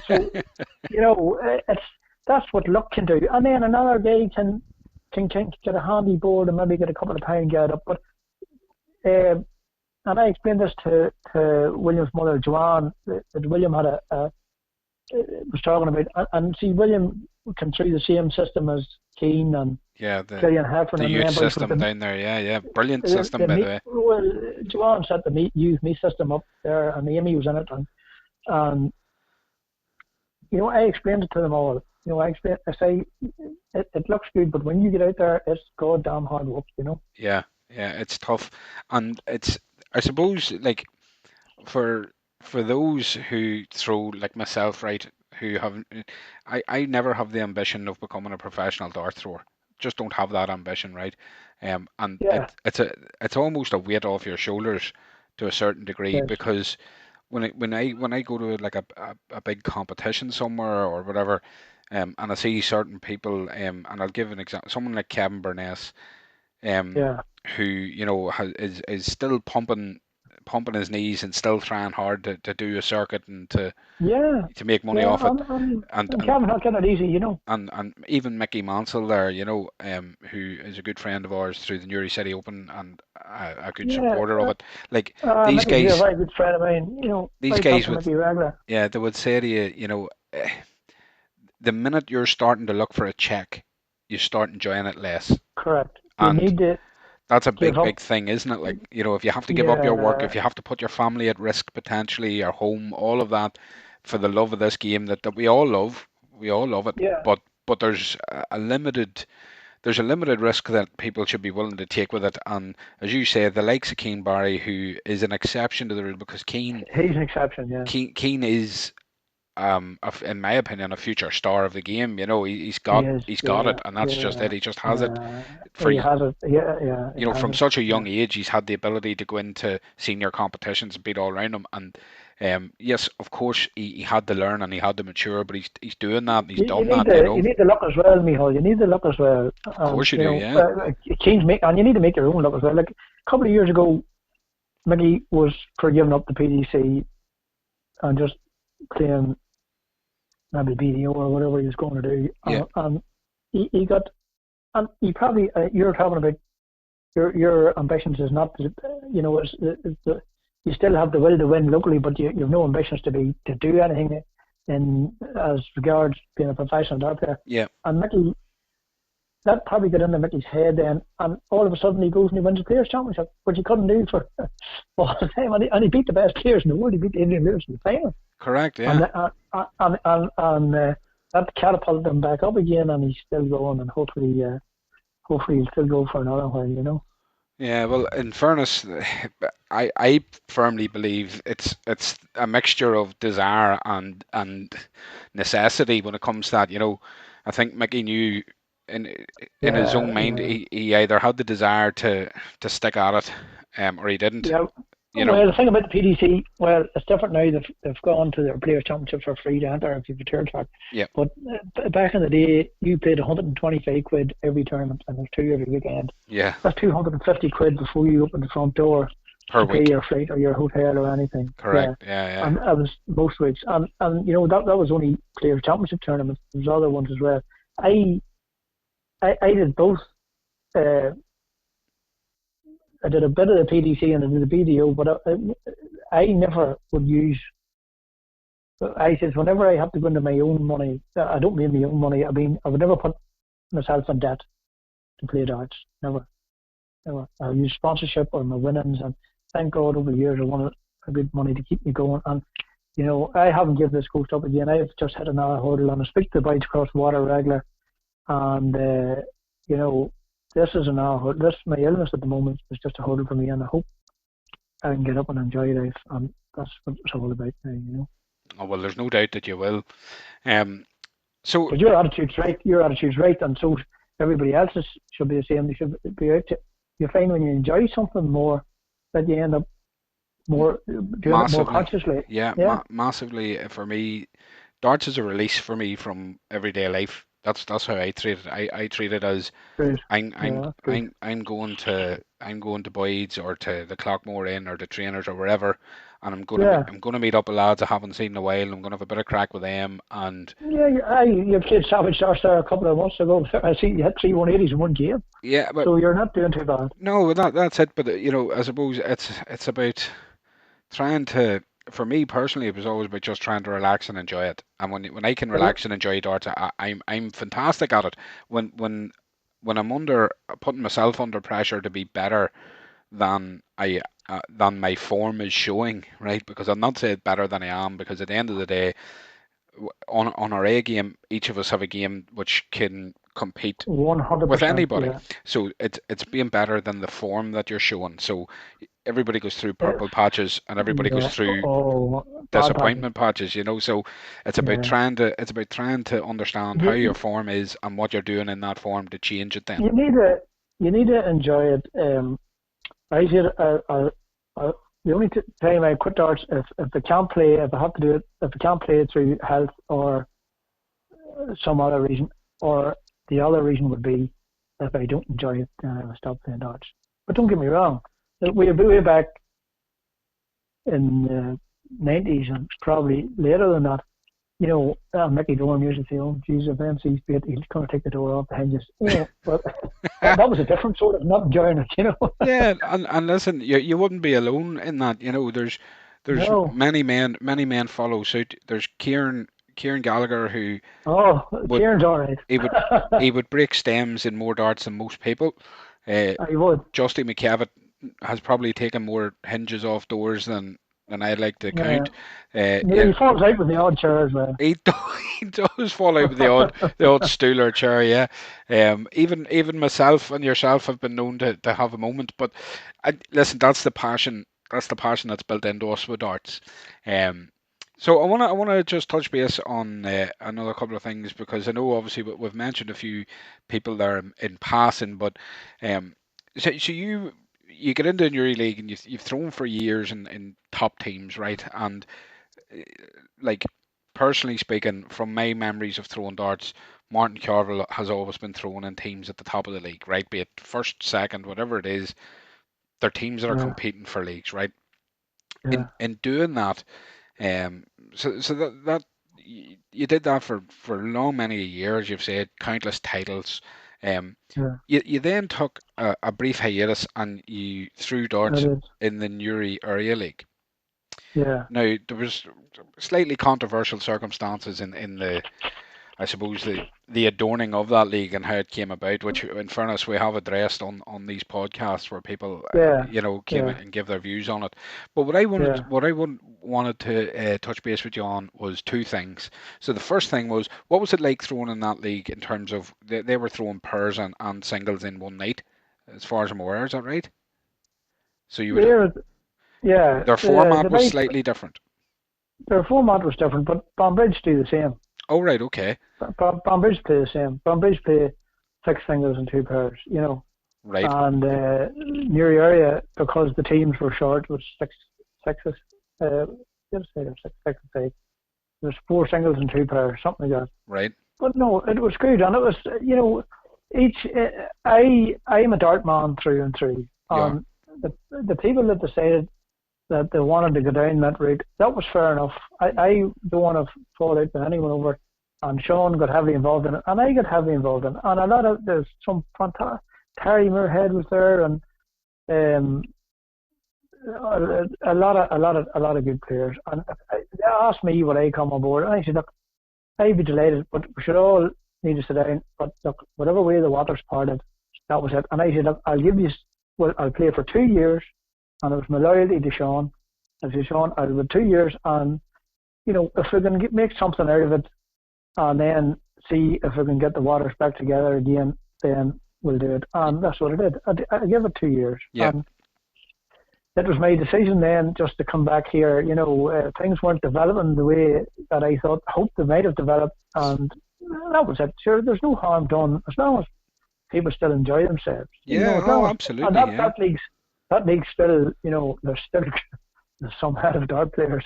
So it's that's what luck can do. And then another guy can get a handy board and maybe get a couple of pound get up. But uh, and I explained this to William's mother, Joanne, that William had was talking about, and see, William came through the same system as Keane and Yeah, the Killian Heffron the and youth them boys with system down there. Yeah, yeah. Brilliant system, the by the meet. way. Well, Joanne set the youth meet system up there, and Amy was in it, and I explained it to them all. I say, it looks good, but when you get out there, it's goddamn hard work. Yeah, yeah, it's tough. And it's, I suppose, like, for those who throw, like myself, right, who haven't, I never have the ambition of becoming a professional dart thrower. Just don't have that ambition, right? And Yeah, it's almost a weight off your shoulders to a certain degree, yes, because when I go to like a big competition somewhere or whatever, and I see certain people, and I'll give an example, someone like Kevin Burness, um, yeah, who is still pumping his knees and still trying hard to do a circuit and yeah, to make money yeah. off it, and And and Kevin not getting it easy. and even Mickey Mansell there, who is a good friend of ours through the Newry City Open and a good Yeah, supporter of it. Like these Mickey's a guys, very good friend of mine. these I talk guys to would, Mickey regular. yeah, they would say to you, the minute you're starting to look for a check, you start enjoying it less. Correct. You And need to that's a give big, up. big thing, isn't it? Like, if you have to give up your work, if Yeah, you have to put your family at risk potentially, your home, all of that for the love of this game that we all love it, yeah. but there's a limited risk that people should be willing to take with it. And as you say, the likes of Keane Barry, who is an exception to the rule, because He's an exception. Yeah, Keane is in my opinion, a future star of the game. He's he got is. he's got Yeah, it, and that's just yeah. it. He just has it for He has it. Yeah, yeah. He has from it. such a Yeah. young age. He's had the ability to go into senior competitions and beat all around him. And yes, of course, he had to learn and he had to mature, but he's doing that and he's You done need that. the luck as well, Michal. You need the luck as well, Of and course you do. Yeah. Kings make, and you need to make your own luck as well. Like a couple of years ago, Mickey was for giving up the PDC and just playing maybe BDO or whatever he was going to do, Yeah. he got, and he probably, you're talking about your ambitions is not, you still have the will to win locally, but you have no ambitions to do anything in as regards being a professional dart player. Yeah, And Mickey, that probably got into Mickey's head then, and all of a sudden he goes and he wins the Players' Championship, which he couldn't do for all the time, and he beat the best players in the world. He beat the Indian Lewis in the final, correct. and Yeah. that catapulted him back up again, and he's still going, and hopefully he'll still go for another while, Yeah, well, in fairness, I firmly believe it's a mixture of desire and necessity when it comes to that. I think Mickey knew in in his own Yeah, mind yeah, he either had the desire to stick at it, or he didn't. yeah. You know, Well, the thing about the PDC, well, it's different now. They've gone to their Players' Championship for free to enter if you've a tier track. yeah, But back in the day, you paid 125 quid every tournament, and there's two every weekend. yeah, That's 250 quid before you open the front door per to pay week. your flight or your hotel or anything. Yeah. Correct. Yeah, yeah. And that was most weeks. And that was only Players' Championship tournaments. There's other ones as well. I I did both. Uh, I did a bit of the PDC and I did the BDO, but I never would use. I says whenever I have to go into my own money, I don't mean my own money. I mean I would never put myself in debt to play darts. Never, never. I use sponsorship or my winnings, and thank God over the years I wanted a good money to keep me going. And I haven't given this coast up again. I've just hit another hurdle, and I speak to the boys across the water regular, and you know, this is another hurdle. This my illness at the moment is just a hurdle for me, and I hope I can get up and enjoy life, and that's what it's all about now. Oh, well, there's no doubt that you will. Um, so Because your attitude's right, and so everybody else's should be the same. They should be out. You find when you enjoy something more, that you end up more doing it more massively, consciously. yeah, Yeah, massively for me. Darts is a release for me from everyday life. That's how I treat it. I treat it as great. I'm I'm Yeah, that's good. I'm going to Boyd's or to the Clockmore Inn or the Trainers or wherever, and Yeah, I'm gonna meet up with lads I haven't seen in a while. I'm gonna have a bit of crack with them, and yeah. You played Savage Stars there a couple of months ago. I see you hit three 180s in one game, yeah, but so you're not doing too bad. no, that's it. But I suppose it's about trying to. For me personally, it was always about just trying to relax and enjoy it. And when I can Well, relax and enjoy darts, I'm fantastic at it. When I'm putting myself under pressure to be better than my form is showing, right? Because I'm not saying better than I am, because at the end of the day, on our A game, each of us have a game which can compete with 100%. anybody. Yeah. So it's being better than the form that you're showing. So everybody goes through Uh, purple patches and everybody goes yeah. through Oh, bad patches. disappointment patches. So Yeah. it's about trying to understand how your You, form is and what you're doing in that form to change it then. you need to you need to enjoy it. I said the only time I quit darts if I can't play, if I have to do it, if I can't play it through health or some other reason, or the other reason would be if I don't enjoy it, then I will stop playing darts. But don't get me wrong, way back in the 90s and probably later than that. Mickey Dorn used to say, "Oh, geez, if MC's bit, he's going to take the door off the hinges." But that was a different sort of not enjoying it. Yeah, and listen, you wouldn't be alone in that. There's No. many men follow suit. There's Kieran Gallagher who Oh, would Kieran's all right. he would he would break stems in more darts than most people. Uh, I would. Justy McKevitt has probably taken more hinges off doors than I'd like to Yeah. count. Yeah, He falls out with the odd chair as well. he does, he does fall out with the odd stool or chair, yeah. Even myself and yourself have been known to have a moment, but listen, that's the passion. That's the passion that's built into us with arts. Um, so I wanna just touch base on another couple of things, because I know obviously we've mentioned a few people there in passing, but um, so you get into a Newry League and you've thrown for years in top teams, right? And uh, like personally speaking, from my memories of throwing darts, Martin Carvill has always been thrown in teams at the top of the league, right? Be it first, second, whatever it is, they're teams that are Yeah, competing for leagues, right? yeah. In doing that, um, so that you did that for long many years. You've said countless titles. Um, Yeah, you then took a brief hiatus and you threw I darts did. in the Newry Area League. Yeah, Now there was slightly controversial circumstances in the I suppose the adorning of that league and how it came about, which in fairness we have addressed on these podcasts where people yeah, came yeah, and give their views on it. But yeah. wanted to touch base with you on was two things. So the first thing was what was it like throwing in that league in terms of they were throwing pairs and singles in one night, as far as I'm aware, is that right? So you would There, yeah. their format The was night slightly different. their format was different, but Banbridge do the same. Oh right, okay, Banbridge play the same. Banbridge play six singles and two pairs. You know, right, and near the area because the teams were short was sixes. Let's say there's six to say. There's four singles and two pairs, something like that. right, But no, it was good, and it was each. I'm a dart man through and through, yeah, and the people that decided that they wanted to go down that route, that was fair enough. I don't want to fall out with anyone over it. And Sean got heavily involved in it, and I got heavily involved in it. And a lot of there's some fantastic. Terry Muirhead was there, and um, a lot of good players. And they asked me would I come on board, and I said, look, I'd be delighted, but we should all need to sit down. But look, whatever way the waters parted, that was it. And I said, look, I'll give you, well, I'll play for 2 years, and it was my loyalty to Sean. I said, Sean, I'll do 2 years, and if we can make something out of it, and then see if we can get the waters back together again, then we'll do it. y- And that's what I did. I gave it 2 years, yeah, and it was my decision then just to come back here. Things weren't developing the way that I hoped they might have developed, and that was it. Sure, there's no harm done as long as people still enjoy themselves. yeah. As Oh, long as and absolutely, that yeah. that league's still, there's still some head of dart players,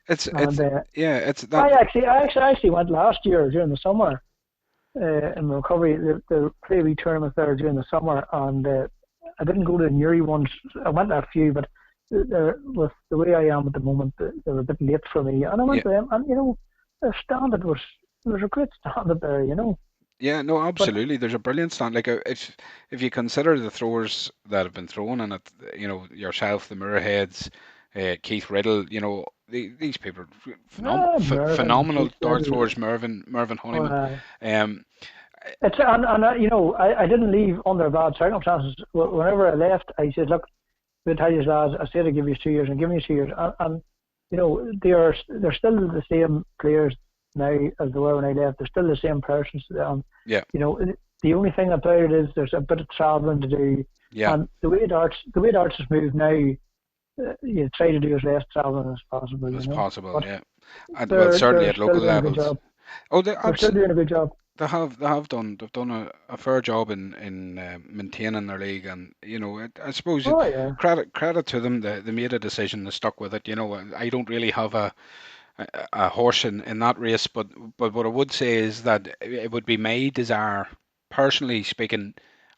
It's and yeah, it's that I actually went last year during the summer in recovery. The play wee tournament there during the summer, and I didn't go to the Newry ones. I went to a few, but with the way I am at the moment, they were a bit late for me. And I yeah, went to them, and the standard was there was a great standard there. yeah, no, But absolutely. There's a brilliant stand. Like if you consider the throwers that have been thrown in it, yourself, the Mirrorheads, Keith Riddle, these people are Mervyn, phenomenal Keith dart Riddle, throwers. Mervyn Honeyman. uh, Um, it's and I didn't leave under bad circumstances. Whenever I left, I said, look, we tell you lads, I said I'd give you 2 years and give me 2 years, and they're still the same players now as they were when I left. They're still the same persons. yeah, You know, the only thing about it is there's a bit of travelling to do, yeah, and the way darts has moved now, you try to do as less travelling as possible. as possible. But Yeah, and well, they're certainly they're at still local doing a good levels. job. Oh, They're still doing a good job. they've done a fair job in maintaining their league, and I suppose Oh yeah, credit to them. They made a decision, they stuck with it. I don't really have a horse in that race, but what I would say is that it would be my desire, personally speaking,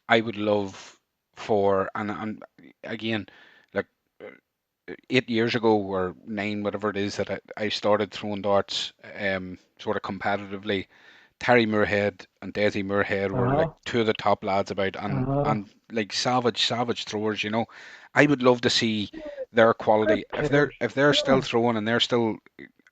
I would love for and again, like 8 years ago or nine, whatever it is that I started throwing darts, sort of competitively. Terry Muirhead and Desi Muirhead were like uh two of the top lads about, and huh, like savage throwers. I would love to see their great quality if they're players. if they're still Yeah, throwing and they're still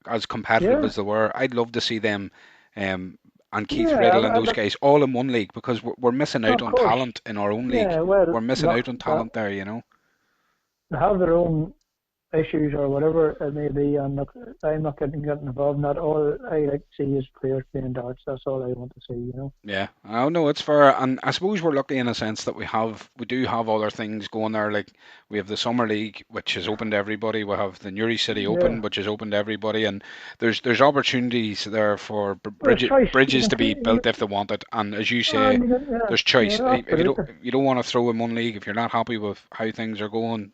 as competitive yeah, as they were. I'd love to see them, um, and Keith yeah. Riddle and those Look, guys all in one league because we're missing out of on course. talent in our own league. Yeah, well, We're missing look, out on talent there. they have their own issues or whatever it may be, and look, I'm not getting involved in that. All I like to see is players playing darts. That's all I want to see. Yeah, I know it's fair, and I suppose we're lucky in a sense that we do have other things going there. Like we have the Summer League, which is open to everybody. We have the Newry City Open, Yeah, which is open to everybody, and there's opportunities there for there's choice. You bridges can to be play, built if they want it. And as you and say, yeah, there's choice. yeah, absolutely. If you don't want to throw in one league, if you're not happy with how things are going,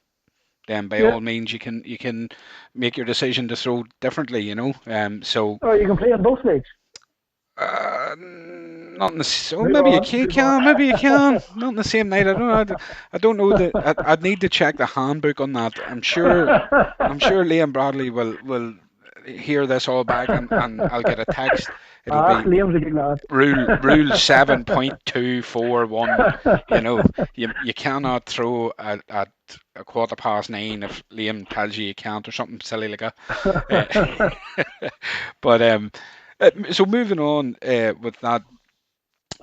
then by Yeah, all means you can make your decision to throw differently. So. or you can play in both leagues. Not in the oh Move maybe on, move on. maybe you can not in the same night. I don't know. I don't know that. I'd need to check the handbook on that. I'm sure Liam Bradley will. hear this all back, and I'll get a text. It'll Ah, be Liam's a good lad. rule 7.241. You know, you cannot throw at a quarter past nine if Liam tells you you can't or something silly like that. But so moving on with that,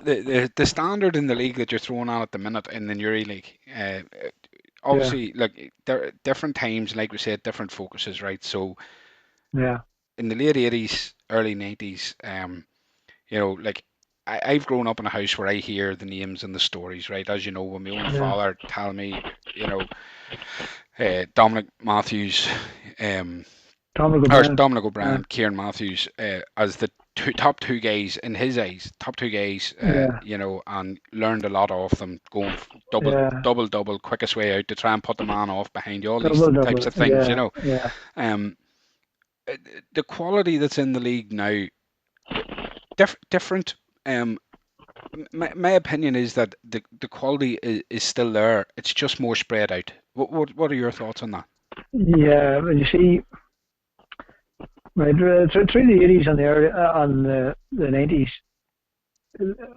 the standard in the league that you're throwing on at the minute in the Newry League, Yeah, obviously, like there are different times, like we said, different focuses, right? So yeah, in the late 80s, early 90s, like I've grown up in a house where I hear the names and the stories, right? As you know, when my own yeah. father tell me, you know, Dominic Matthews, um, Tom or O'Brien. Dominic Uh, O'Brien, Kieran Matthews, as the top two guys in his eyes, top two guys, yeah, and learned a lot off them, going yeah. double, quickest way out to try and put the man off behind you, all these Double, types double. of things, Yeah, yeah. Um, uh, the quality that's in the league now, different. Um, my opinion is that the quality is still there. It's just more spread out. What are your thoughts on that? Yeah, but you see, right, through the 80s and the 90s,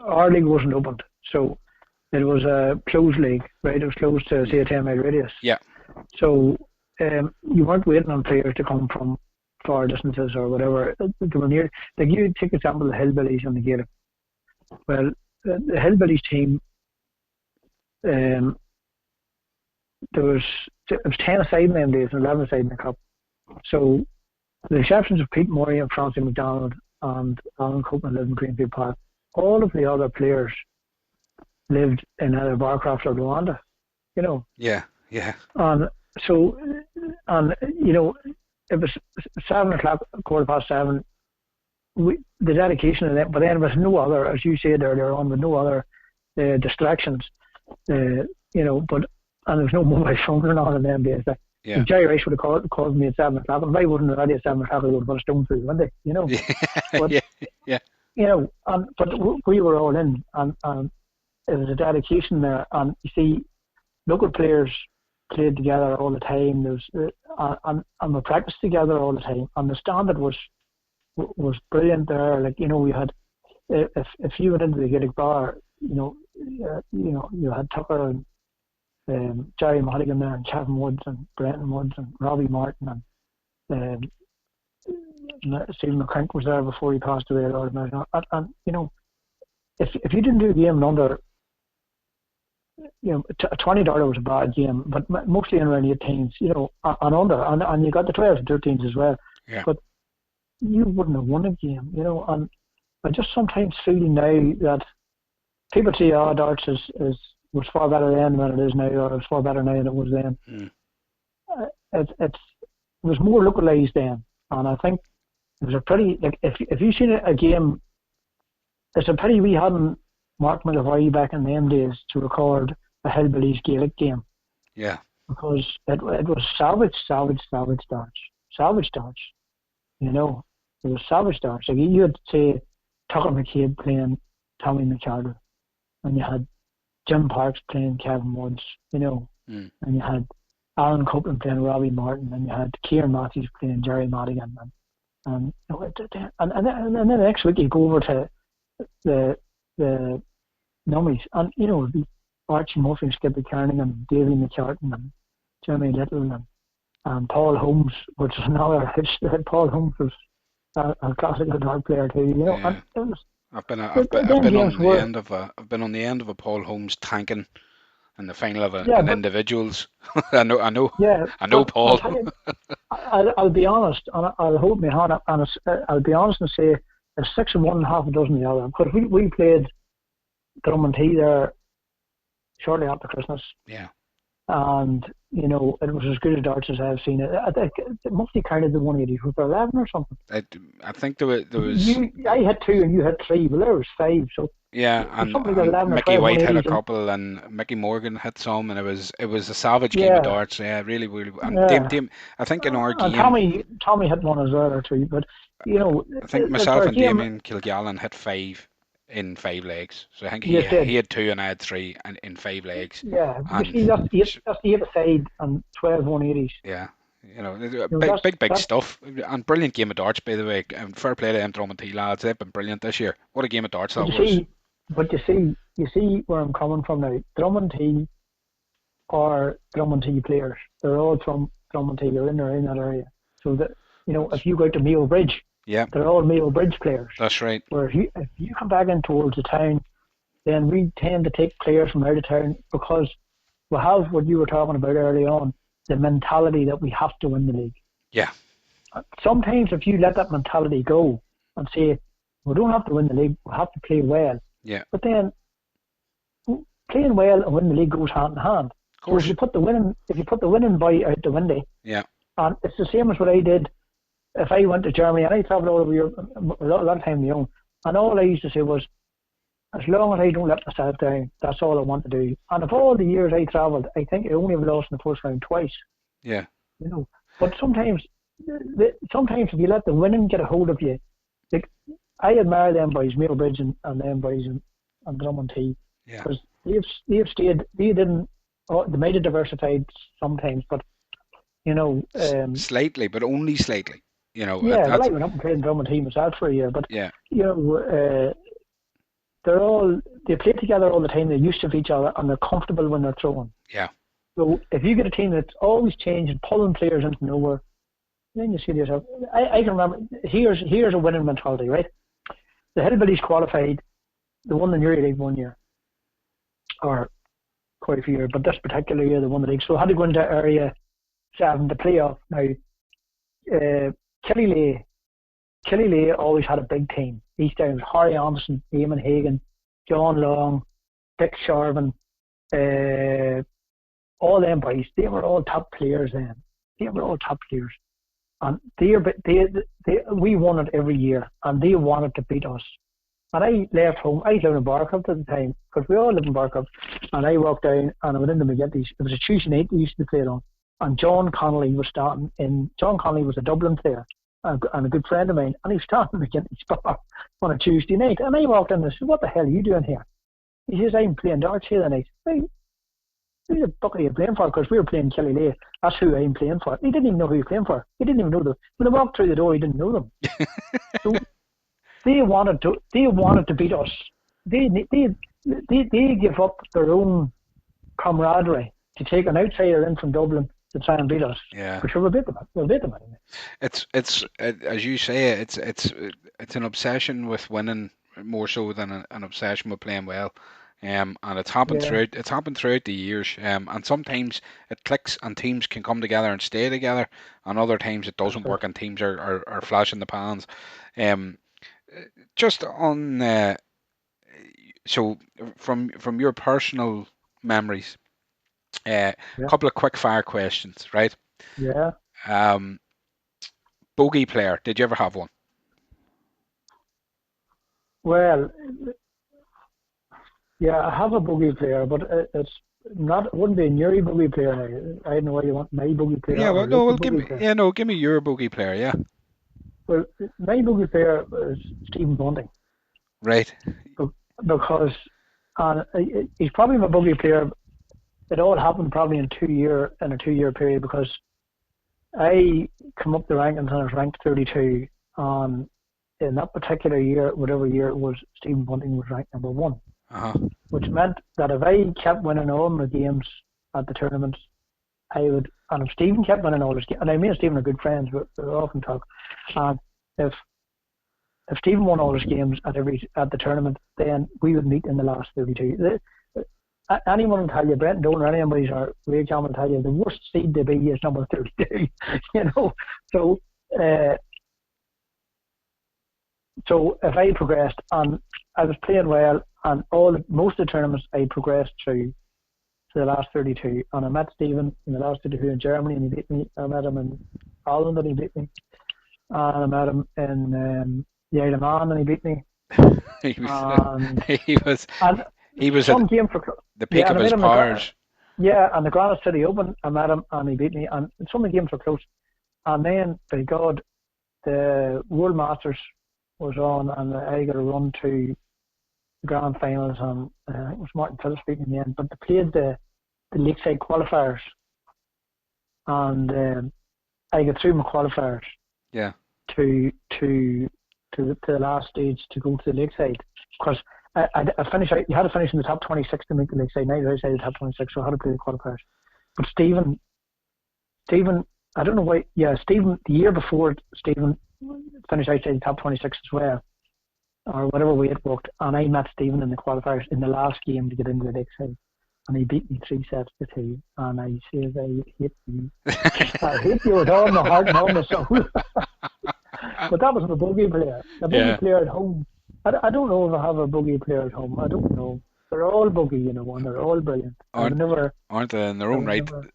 our league wasn't opened. So it was a closed league, right? It was closed to, say, a Hmm. 10-mile radius. Yeah, So you weren't waiting on players to come from far distances or whatever. They were near. Like you take example of the Hillbillies and the Gaelic. Well, the Hillbillies team, um, there was it was 10 aside in them days and 11 aside in the cup. So the exceptions of Pete Murray and Francie McDonald and Alan Copeland lived in Greenfield Park. All of the other players lived in either Barcroft or Rwanda, you know. yeah, yeah, And so, and it was 7 o'clock, quarter past seven. The dedication of that, but then with no other, as you said earlier on, with no other distractions, but and there's no mobile phone or on in them days. Like yeah, Jerry Rice would have called me at 7 o'clock, and if I wasn't ready at 7 o'clock, I would have put a stone through the window. yeah, But yeah, yeah, we were all in, and it was a dedication there. And you see, local players played together all the time. And we practiced together all the time, and the standard was brilliant there. Like we had if you went into the Gaelic bar, you had Tucker and Jerry Madigan there, and Kevin Woods and Brenton Woods and Robbie Martin and Stephen McCrank was there before he passed away. And if you didn't do a game in under, $20 was a bad game, but mostly in around 18s, and under, and you got the 12s and 13s as well, yeah, but you wouldn't have won a game. And I just sometimes feel now that people say, "Oh, darts is was far better then than it is now, or it's far better now than it was then." mm, It was more localized then, and I think it was a pretty like if you seen a game, it's a pity we hadn't Mark McAvoy back in them days to record a Hillbillies Gaelic game yeah, because it was savage darts, savage darts. You know, it was savage darts. Like you had say Tucker McCabe playing Tommy McCarter, and you had Jim Parks playing Kevin Woods, mm, and you had Alan Copeland playing Robbie Martin, and you had Kieran Matthews playing Jerry Madigan, and then the next week you go over to the the nummies, and it'd be Archie Murphy and Skippy Kerning and Davy McCartan and Jimmy Little and Paul Holmes, which is another Paul Holmes was a classical dart player too, and yeah. it was I've them been games on the were end of a Paul Holmes tanking in the final of yeah, an but individuals. yeah, I know but I'll Paul. tell you, I'll be honest, and I'll hold my hand up, and I'll be honest and say it's six of one and half a dozen the other. Because we played Drummond Heath there shortly after Christmas, Yeah, and it was as good a darts as I've seen it. I think it must be counted the 180 for 11 or something. I, I think there was I had two and you had three. Well, there was five, so yeah, it was and something like 11 or Mickey 12 White hit a 180s, and couple, and Mickey Morgan hit some, and it was a savage game of yeah, darts. Yeah, really, really. And yeah. I think in our And game, Tommy had one as well or two, but I think for myself a and game, Damien Kilgallen hit five in 5 legs. So I think he you he did. had two and I had three, and in 5 legs, Yeah, but you see, and that's eight aside and 12 180s. yeah, You know, big, big, big that's stuff. And brilliant game of darts, by the way. And fair play to them Drummond lads. They've been brilliant this year. What a game of darts but that was. you see where I'm coming from now. Drummond T are Drummond T players. They're all from Drummond T. They're in that area. So that That's, if you go out to Mayo Bridge, yeah, they're all Mayo Bridge players. that's right. Where if you come back in towards the town, then we tend to take players from out of town because we have what you were talking about early on, the mentality that we have to win the league. Yeah, Sometimes if you let that mentality go and say, we don't have to win the league, we have to play well. yeah, But then playing well and winning the league goes hand in hand. of So if course. you put the winning boy out the window, Yeah, and it's the same as what I did if I went to Germany and I travelled all over Europe a lot of time on my own, and all I used to say was, as long as I don't let myself down, that's all I want to do. And of all the years I travelled, I think I only have lost in the first round twice. yeah, You know, but sometimes if you let the winning get a hold of you, like I admire them boys, Mail Bridge and them boys and Drummond T, yeah. because they've stayed. They didn't. Oh, they might have diversified sometimes, but you know, Slightly, but only slightly. yeah. Well, I That's went up and played in Drummond T myself for a year, but yeah, you know, they play together all the time. They're used to each other and they're comfortable when they're throwing. yeah, So if you get a team that's always changing, pulling players into nowhere, then you see to yourself, I can remember, here's a winning mentality, right? The Hillbillies qualified, they won the Newry League 1 year, or quite a few years, but this particular year they won the league. So I had to go into Area 7 to play off. Now, uh, Killyleagh, Killyleagh always had a big team. East Downs, Harry Anderson, Eamon Hagan, John Long, Dick Sharvin, uh, all them boys, they were all top players then. They were all top players. And we won it every year, and they wanted to beat us. And I left home. I lived in Barcroft at the time, because we all lived in Barcroft. And I walked down, and I went into McGinty's. It was a Tuesday night we used to play it on. And John Connolly was starting in. John Connolly was a Dublin player and a good friend of mine. And he was starting in McGinty's bar on a Tuesday night. And I walked in and said, "What the hell are you doing here?" He says, "I'm playing darts here tonight." Who the fuck are you playing for? Because we were playing Killyleagh. That's who I'm playing for. He didn't even know who he was playing for. He didn't even know them. When they walked through the door, he didn't know them. So they wanted to beat us. They give up their own camaraderie to take an outsider in from Dublin to try and beat us. yeah. For sure, we'll beat them. We'll beat them anyway. It's as you say, it's an obsession with winning more so than an obsession with playing well. And Yeah, it's happened throughout the years. And sometimes it clicks and teams can come together and stay together, and other times it that's doesn't it. work and teams are flashing the pans. Um, just on so from your personal memories, a Yeah, couple of quick fire questions, right? yeah. Um, Bogey player, did you ever have one? Well, yeah, I have a boogie player, but it's not. It wouldn't be a Newry boogie player now. I don't know whether you want my boogie player Yeah, or well, a no, local well, boogie player. give me your bogey player, yeah. Well, my boogie player is Stephen Bunting. Right. Because he's probably my buggy player. It all happened probably in a 2 year period, because I come up the rankings and I was ranked 32, and in that particular year, whatever year it was, Stephen Bunting was ranked number one, Uh-huh. which meant that if I kept winning all my games at the tournaments, I would, and if Stephen kept winning all his games, and I mean Stephen are good friends, we often talk, and if Stephen won all his games at the tournament, then we would meet in the last 32. Anyone will tell you, Brent Dolan or anybody's or Ray Cameron will tell you, the worst seed to be is number 32. you know, so uh, so if I progressed and I was playing well, and most of the tournaments I progressed through to the last 32, and I met Stephen in the last 32 in Germany, and he beat me. I met him in Ireland, and he beat me, and I met him in the Isle of Man, and he beat me, He was and he was and he was at some game for the peak yeah, of and I his made him powers. yeah, and the Granite City Open, I met him and he beat me, and some of the games were close. And then, by God, the World Masters was on, and I got a run to the grand finals, and it was Martin Phillips beating me in the end. But they played the Lakeside qualifiers, and I got through my qualifiers Yeah. to to to the last stage to go to the lakeside because I finished. You had to finish in the top 26 to make the lakeside. Neither I the top 26, so I had to play the qualifiers. But Stephen, I don't know why. Yeah, Stephen, the year before Stephen finished outside the top 26 as well, or whatever way it worked. And I met Stephen in the qualifiers in the last game to get into the lakeside. And he beat me 3 sets to 2. And I says, I hate you. I hate you with all my heart and all my soul. But that was the bogey player. The bogey Yeah. player at home. I don't know if I have a bogey player at home. I don't know. They're all bogey, and they're all brilliant. Aren't aren't they in their I own would right? never,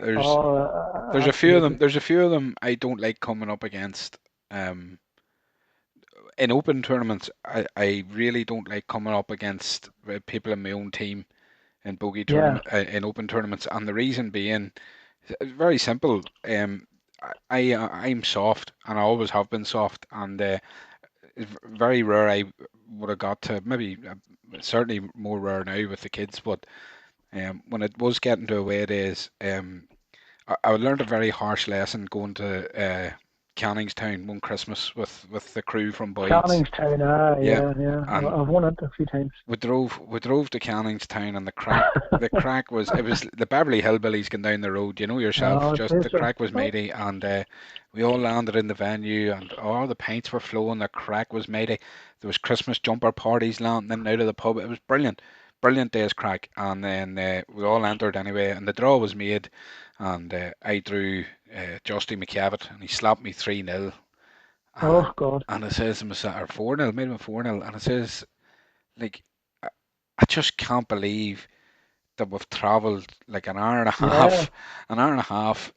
There's oh, there's a few of them. absolutely. There's a few of them I don't like coming up against. Um, in open tournaments, I really don't like coming up against people in my own team in bogey Yeah, tournament in open tournaments, and the reason being very simple. I'm soft, and I always have been soft, and it's very rare I would have got to maybe certainly more rare now with the kids, but when it was getting to away days, I learned a very harsh lesson going to Canningstown one Christmas with the crew from Boyd's. Canningstown, Yeah, yeah, yeah. and I've won it a few times. we drove to Canningstown, and the crack was it was the Beverly Hillbillies going down the road, you know yourself. Oh, I'd Just say the so. crack was Oh, mighty, and we all landed in the venue, and all the pints were flowing. The crack was mighty. There was Christmas jumper parties landing in and out of the pub. It was brilliant, brilliant day's crack. And then we all entered anyway, and the draw was made, and I drew Justy McCavitt, and he slapped me 3-0. oh And God. and it says to myself, or 4-0, made him 4-0, and it says like I, I just can't believe that we've travelled like Yeah. an hour and a half,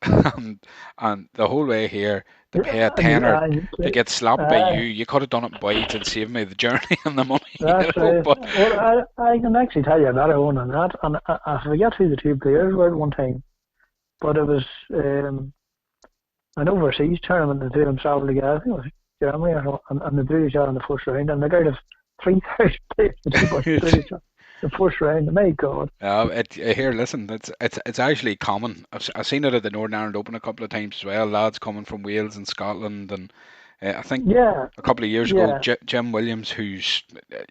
and the whole way here to Yeah, pay a and tenner you to play. get slapped by you. Uh, You could have done it in Boyd's and saved me the journey and the money, that's right. But Well, I can actually tell you a better one than that. And I forget who the two players were at one time, but it was an overseas tournament. The two of them traveled together. I think it was Germany or so, and they drew each other in the first round. And they got of 3,000 players, the two boys drew each other the first round. My God. here, listen, it's actually common. I've seen it at the Northern Ireland Open a couple of times as well. Lads coming from Wales and Scotland, and I think Yeah, a couple of years ago, yeah, Jim Williams, who's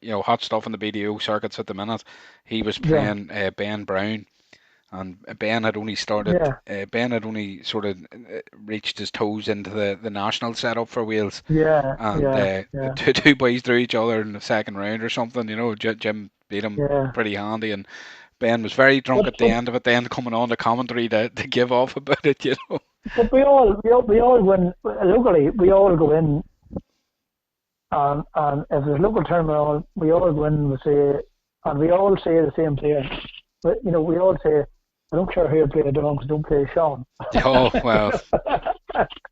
hot stuff in the BDO circuits at the minute, he was yeah, playing Ben Brown, and Ben had only started. yeah, Ben had only sort of reached his toes into the national setup for Wales, yeah, and yeah, yeah, two boys threw each other in the second round or something. Jim beat him yeah. pretty handy, and Ben was very drunk at the But end of it, then coming on the commentary to give off about it. But we all win locally. We all go in, and if there's local tournament on, we all go in. We say, and we all say the same player. But we all say, I don't care who you play, don't play Sean. Oh, well,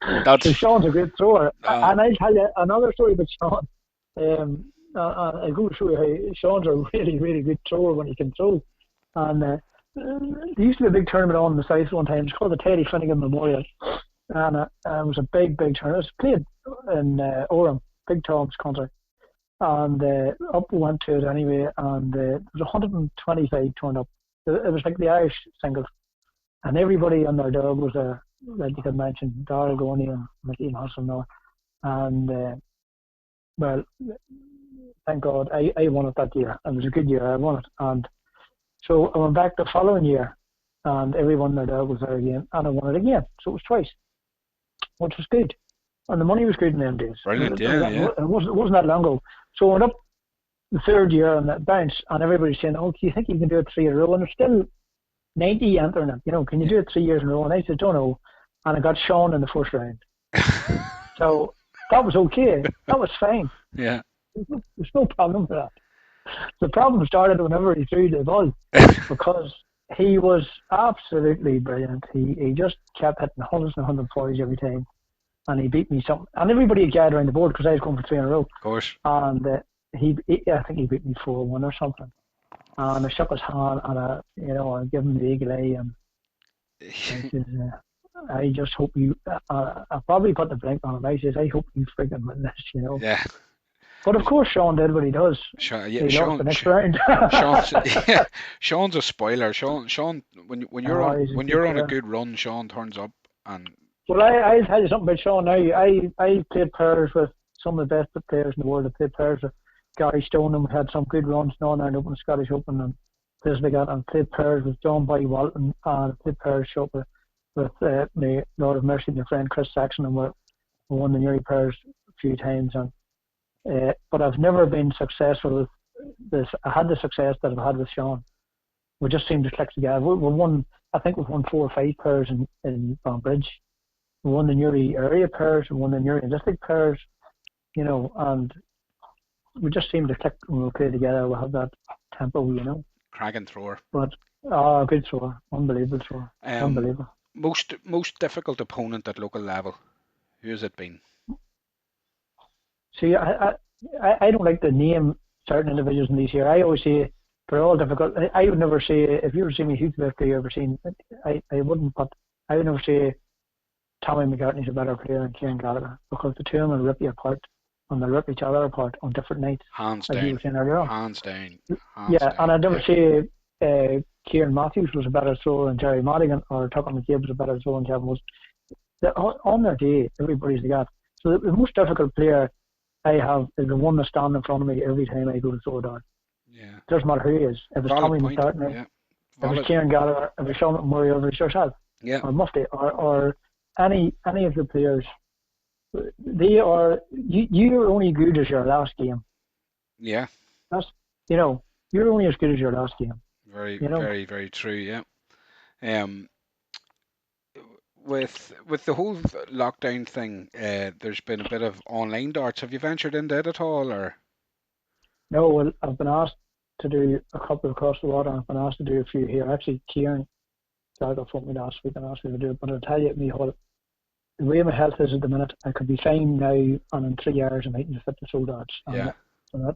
So that's Sean's a great thrower, uh, and I'll tell you another story about Sean. I go to show you how Sean's a really, really good thrower when he can throw. And there used to be a big tournament on in the south one time. It's called the Teddy Finnegan Memorial, and it was a big, big tournament. It was played in Orem, Big Tom's country, and up we went to it anyway. And there was 125 turned up. It was like the Irish singles, and everybody on their dog was there. Like you could mention, Darrell Gorney and Mickey Hustle, and well, thank God I won it that year. It was a good year. I won it, and so I went back the following year, and everyone in their dog was there again, and I won it again. So it was twice, which was good. And the money was good in them days. brilliant. Yeah, yeah. It wasn't that long ago. So I went up the third year on that bounce, and everybody's saying, "Oh, do you think you can do it 3 in a row?" And there's still 90 entering it. Can you do it 3 years in a row? And I said, "Don't know." And I got Sean in the first round. So that was okay. That was fine. Yeah. There's no problem with that. The problem started whenever he threw the ball because he was absolutely brilliant. He just kept hitting hundreds and hundred forties every time, and he beat me some. And everybody had gathered around the board because I was going for 3 in a row, Of course. and I think he beat me 4-1 or something. And I shook his hand and I gave him the eagle eye, and I says, I just hope you. I probably put the blink on him. I says, I hope you freaking win this. Yeah. But of course, Sean did what he does. Yeah, He lost the next round. Sean's yeah, Sean's a spoiler. Sean, when Oh, he's a when good you're on a player. good run, Sean turns up, and Well, I'll tell you something about Sean now. I played pairs with some of the best players in the world. I played pairs with Gary Stoneham, had some good runs now and Open, Scottish Open, and places like that. And played pairs with John Boy Walton, and played pairs with my Lord of Mercy, my friend Chris Saxon, and we won the Newry pairs a few times. And but I've never been successful with this. I had the success that I've had with Sean. We just seemed to click together. We won. I think we've won 4 or 5 pairs in Bridge. We won the Newry area pairs, we won the Newry district pairs, and we just seem to click when we play together. We have that tempo. Cracking thrower. But good thrower, unbelievable thrower, Um, unbelievable. most difficult opponent at local level. Who has it been? See, I don't like to name certain individuals in these here. I always say they're all difficult. I would never say if you ever see me Hugh Clifton, you ever seen. I wouldn't, but I would never say Tommy McCartney's a better player than Kieran Gallagher because the two of them will rip you apart and they'll rip each other apart on different nights, Hands as you down. were saying earlier on. Hands down. Hands Yeah, and down. I'd never Yeah. say Kieran Matthews was a better thrower than Jerry Madigan or Tucker McCabe was a better thrower than Kevin was. On their day, everybody's the gap. So the most difficult player I have is the one that's standing in front of me every time I go to throw a dart. Yeah. It doesn't matter who he is. If it's Valid Tommy point. McCartney, Yeah. if it's Valid. Kieran Gallagher, if it's Sean McMurray, or if it's yourself, Yeah. or Mufti, or any of the players, you're only good as your last game. Yeah. That's you're only as good as your last game. Very, You know. very, very true. Yeah. Um, with the whole lockdown thing, there's been a bit of online darts. Have you ventured into it at all, or? No, well, I've been asked to do a couple across the water. I've been asked to do a few here. Actually, Kieran Gallagher phoned me last week and asked me to do it. But I'll tell you, the way my health is at the minute, I could be fine now, and in 3 hours I mightn't fit the throw darts. And Yeah. for that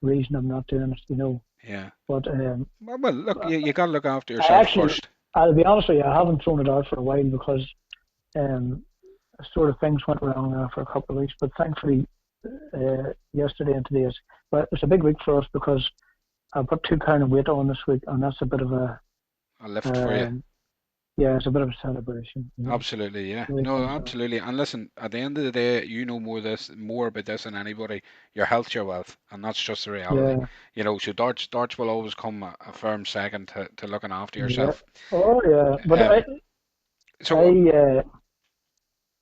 reason, I'm not doing it. Yeah. But Well, look, you got to look after I yourself actually, first. I'll be honest with you, I haven't thrown a dart for a while because um, sort of things went wrong there for a couple of weeks. But thankfully, yesterday and today it's a big week for us because I put 2 pound of weight on this week, and that's a bit of A lift for you. um, yeah, it's a bit of a celebration. Absolutely, yeah. The way No, things are. absolutely. And listen, at the end of the day, you know more about this than anybody. Your health's your wealth, and that's just the reality. Yeah, So darts will always come a firm second to looking after yeah. yourself. Oh yeah, but Um, I so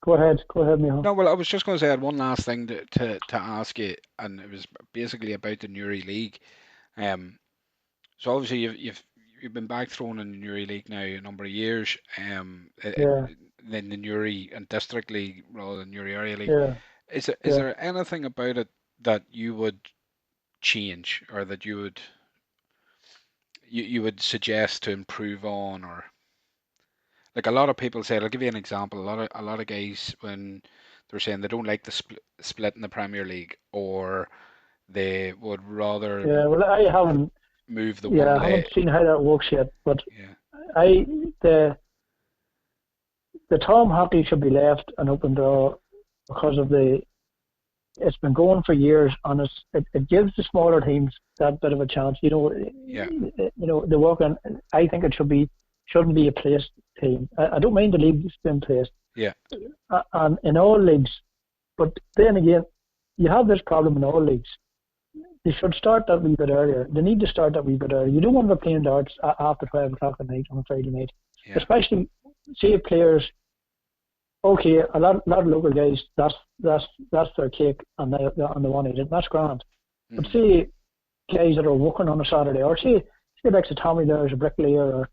go ahead, Michal. no, well, I was just going to say I had one last thing to ask you, and it was basically about the Newry League. Um, so obviously you've been back thrown in the Newry League now a number of years. Yeah, In the Newry and District League rather than Newry Area League. yeah, Is yeah. there anything about it that you would change or that you would suggest to improve on, or like a lot of people say, I'll give you an example. A lot of guys when they're saying they don't like the split in the Premier League, or they would rather Yeah, well, I haven't. move the Yeah, one I haven't leg. seen how that works yet. But Yeah, I the Tom Hockey should be left an open door because of the. It's been going for years, and it gives the smaller teams that bit of a chance. yeah, The work on. I think it shouldn't be a placed team. I don't mind the leagues being placed, yeah. and in all leagues. But then again, you have this problem in all leagues. They should start that wee bit earlier. They need to start that wee bit earlier. You don't want to be playing darts after 12 o'clock at night on a Friday night, Yeah. especially say players. Okay, a lot of local guys. That's their cake, and they want to eat it. That's grand. But Hmm. say guys that are working on a Saturday, or say like Tommy there is a bricklayer,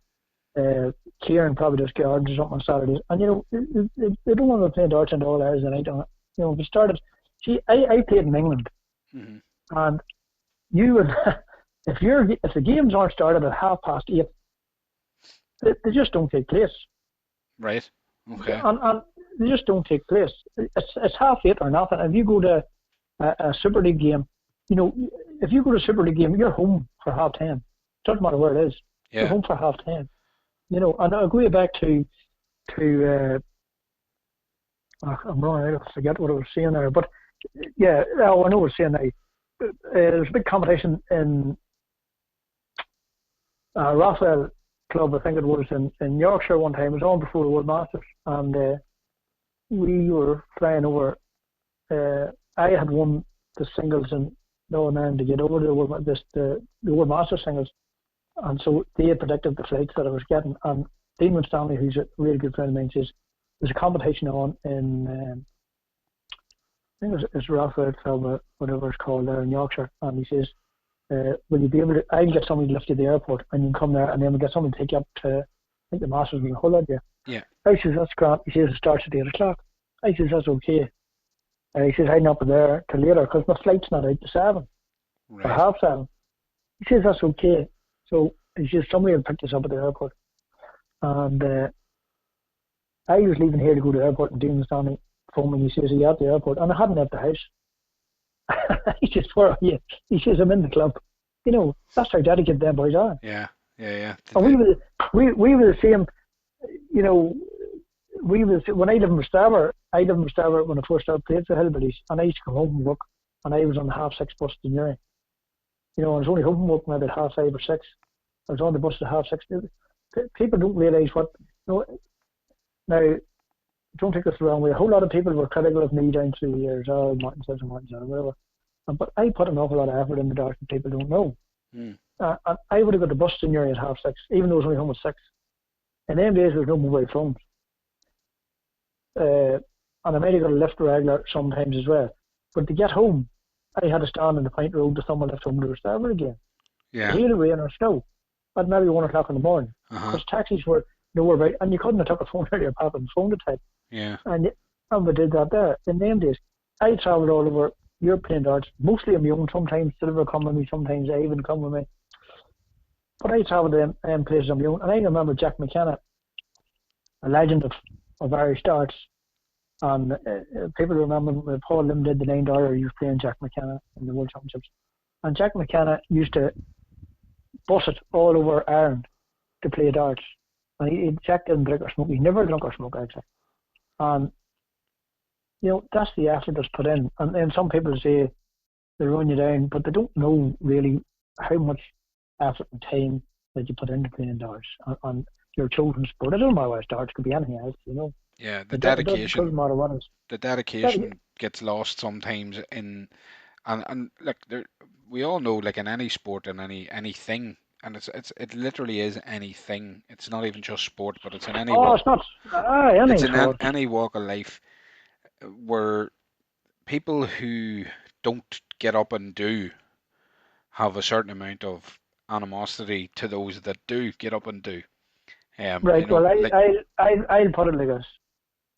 or Kieran probably does gardens or something on Saturdays, and they don't want to play darts in all hours of the night. If we started, see, I played in England, Hmm. and you would if the games aren't started at 8:30, they just don't take place, Right. Okay. and they just don't take place. It's 8:30 or nothing. If you go to a Super League game, if you go to a Super League game, you're home for 10:30. Doesn't matter where it is, you're Yeah. home for 10:30. And I'll go back to I'm running out. I forget what I was saying there, but yeah, I know what I was saying now. There's a big competition in Raphael Club, I think it was in Yorkshire one time. It was on before the World Masters, and we were flying over. I had won the singles in Northern Ireland to get over the World Master singles, and so they had predicted the flights that I was getting. And Dean Stanley, who's a really good friend of mine, says there's a competition on in I think it's Rathwell Club, whatever it's called there in Yorkshire, and he says, will you be able to? I'll get somebody to lift you to the airport, and you can come there, and then we'll get somebody to take you up to. I think the Masters will hold out there. Yeah. I says that's grand. He says it starts at 8 o'clock. I says that's okay. He says I'm not there till later because my flight's not out to 7 or Right. half 7. He says that's okay. So he says somebody will pick us up at the airport, and I was leaving here to go to the airport, and Dean was down phone me. He says, "Are you at the airport?" And I hadn't left the house. He says, "Where are you?" He says, "I'm in the club." You know, that's how dedicated them boys are. Yeah. Yeah. Yeah. And we were the same. You know, when I lived in Mustaver, when I first started playing for Hillbillies, and I used to come home from work, and I was on the half 6 bus to Newry. You know, I was only home from work maybe at half 5 or 6. I was on the bus at half 6. People don't realise what. You know, now, don't take us the wrong way. A whole lot of people were critical of me down through the years. Oh, Martin says and Martin says, whatever. But I put an awful lot of effort in the dark that people don't know. Mm. And I would have got the bus to Newry at half 6, even though I was only home at 6. In them days, there was no mobile phones. And I might have got a lift regular sometimes as well. But to get home, I had to stand in the Pint Road to someone left home to Mustaver again. Yeah. Hail of rain or snow at maybe 1 o'clock in the morning. Uh-huh. Because taxis were nowhere about, and you couldn't have took a phone out of your pocket and phone to type. Yeah. And we did that there. In them days, I travelled all over Europe playing darts, mostly on my own. Sometimes Silver come with me, sometimes Ivan come with me. But I travelled in places on my own. And I remember Jack McKenna, a legend of Irish darts. And people remember when Paul Lim did the $9, he was playing Jack McKenna in the World Championships. And Jack McKenna used to bus it all over Ireland to play darts. And Jack didn't drink or smoke. He never drank or smoked, actually. And you know, that's the effort that's put in. And some people say they run you down, but they don't know really how much effort and time that you put into playing darts on your chosen sport. It doesn't matter whether it's darts, it could be anything else, you know. Yeah. The It doesn't dedication. matter what it is. The Dedication. dedication gets lost sometimes in, and like there, we all know, like in any sport and anything, and it literally is anything. It's not even just sport, but it's in any Oh, walk. it's not It's any in sport. any walk of life where people who don't get up and do have a certain amount of animosity to those that do get up and do. Right. Well, Like I'll put it like this.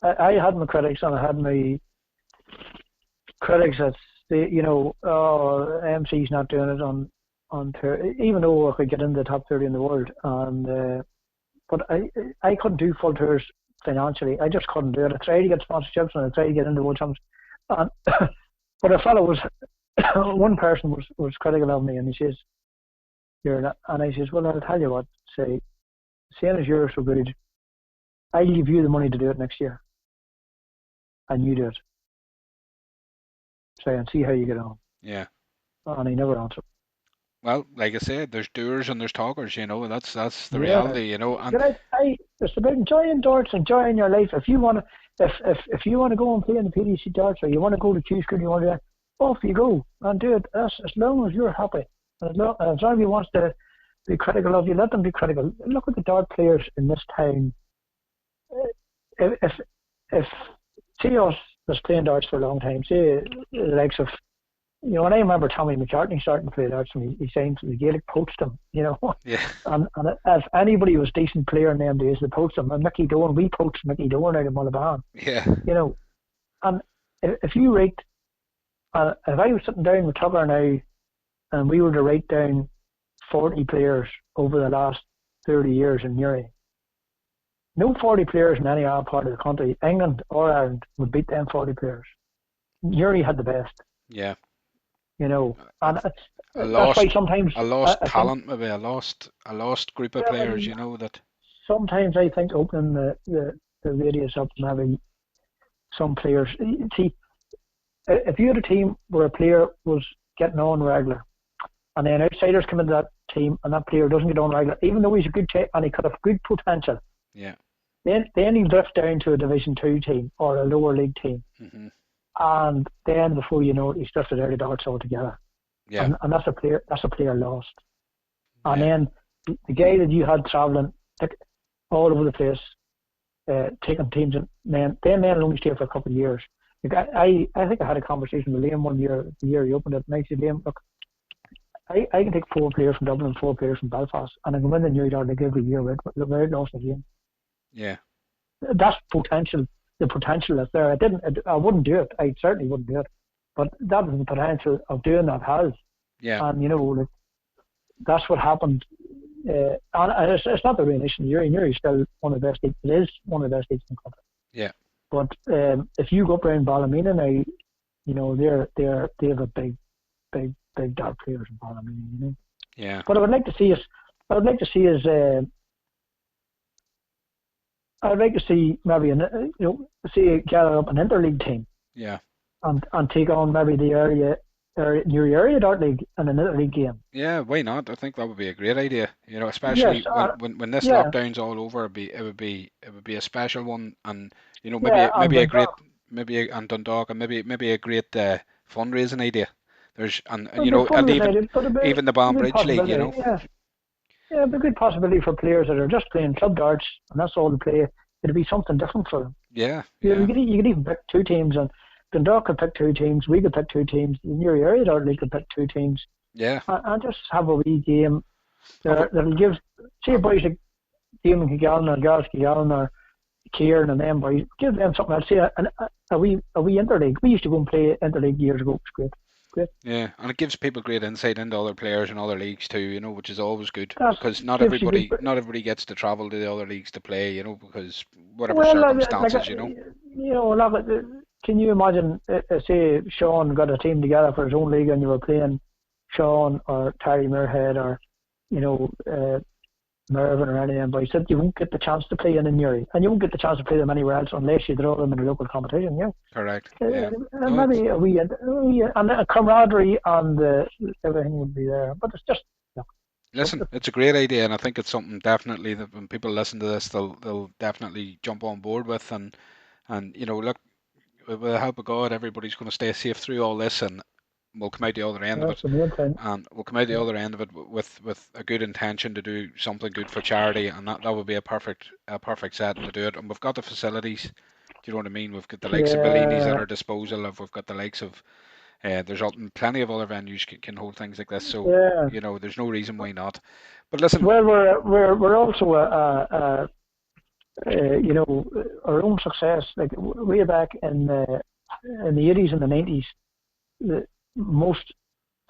I had my critics and I had my critics that say, you know, oh, MC's not doing it on tour, even though I could get into the top 30 in the world. And but I couldn't do full tours financially. I just couldn't do it. I tried to get sponsorships and I tried to get into World Champs. And but a fellow was one person was critical of me, and he says, "You're not," and I says, "Well, I'll tell you what. Say, seeing as you're so good, I'll give you the money to do it next year, and you do it. Say, and see how you get on." yeah. And he never answered. Well, like I said, there's doers and there's talkers, that's the Yeah. reality, and But it's about enjoying darts, enjoying your life. If you want to, if you want to go and play in the PDC darts, or you want to go to Q School, you want to, off you go and do it. As long as you're happy, as long as you wants to be critical of you, let them be critical. Look at the dart players in this town. If see us that's playing darts for a long time, say the likes of, you know, and I remember Tommy McCartney starting to play darts, and he signed to the Gaelic, poached him, you know. yeah, And if anybody was a decent player in them days, they poached him. And Mickey Doan, we poached Mickey Doan out of Mullabahan, yeah, you know. And if you rate, if I was sitting down with Tucker now, and we were to write down 40 players over the last 30 years in Newry, no 40 players in any other part of the country, England or Ireland, would beat them 40 players. Newry had the best, yeah. you know. A, And a that's why lost sometimes a lost I think, talent, maybe a lost group of well, players, that. sometimes I think opening the radius up and having some players. See, if you had a team where a player was getting on regular, and then outsiders come into that team, and that player doesn't get on regular, even though he's a good and he could have good potential, Yeah, then you drift down to a Division Two team or a lower league team, Hmm. and then before you know it, he's drifted out of darts altogether, Yeah. and that's a player lost. And Yeah. then the guy that you had travelling like, all over the place, taking teams, and then only stay for a couple of years. Like I think I had a conversation with Liam one year, the year he opened it, and I said, Liam, look, I can take 4 players from Dublin and 4 players from Belfast, and I can win the New York League every year without losing a game. Yeah. That's potential. The potential is there. I wouldn't do it. I certainly wouldn't do it. But that is the potential of doing that has. Yeah. And like, that's what happened. And it's not the real issue. You're still one of the best leagues. It is one of the best leagues in the country. Yeah. But if you go up around Ballymena now, they have a big dark players in Ballymena. Yeah. But I would like to see us. I would like to see maybe see gather up an interleague team Yeah. and take on maybe the area dart league in an interleague game. Yeah, why not? I think that would be a great idea. Yes, Especially when this yeah, lockdown's all over, it would be a special one, and yeah, and maybe a great Dundalk. and Dundalk, and maybe a great fundraising idea. There's and It'd be and fun United, but even the a good Banbridge League, possibility. Yeah, yeah, it'd be a good possibility for players that are just playing club darts and that's all they play. It'd be something different for them. Yeah, You yeah, could even pick two teams, and Dundalk could pick two teams. We could pick two teams. The New Area Dart League could pick two teams, yeah. and just have a wee game Have there that'll give. See, boys like Damon Kegallen or Gareth Kegallen or Kieran and them boys, give them something else. See, a wee interleague. We used to go and play interleague years ago. It was great, great. Yeah, and it gives people great insight into other players and other leagues too, which is always good That because not gives you good. everybody gets to travel to the other leagues to play, because whatever Well, like circumstances. can you imagine? Say Sean got a team together for his own league, and you were playing Sean or Terry Muirhead or you know Mervyn or any of them boys. Said you won't get the chance to play in Newry, and you won't get the chance to play them anywhere else unless you draw them in a local competition. Yeah, Correct. Yeah. No, it's maybe and a camaraderie and everything would be there. But it's just listen, something. it's a great idea, and I think it's something definitely that when people listen to this, they'll definitely jump on board with, and look, with the help of God, everybody's going to stay safe through all this, and we'll come out the other end of That's it. the main thing. And we'll come out the Yeah, other end of it with a good intention to do something good for charity, and that would be a perfect setting to do it. And we've got the facilities. Do you know what I mean? We've got the likes of Bellini's at yeah, our disposal. We've got the likes of there's plenty of other venues can hold things like this. So yeah. there's no reason why not. But listen, Well, we're also our own success. Like way back in the 80s and the 90s, most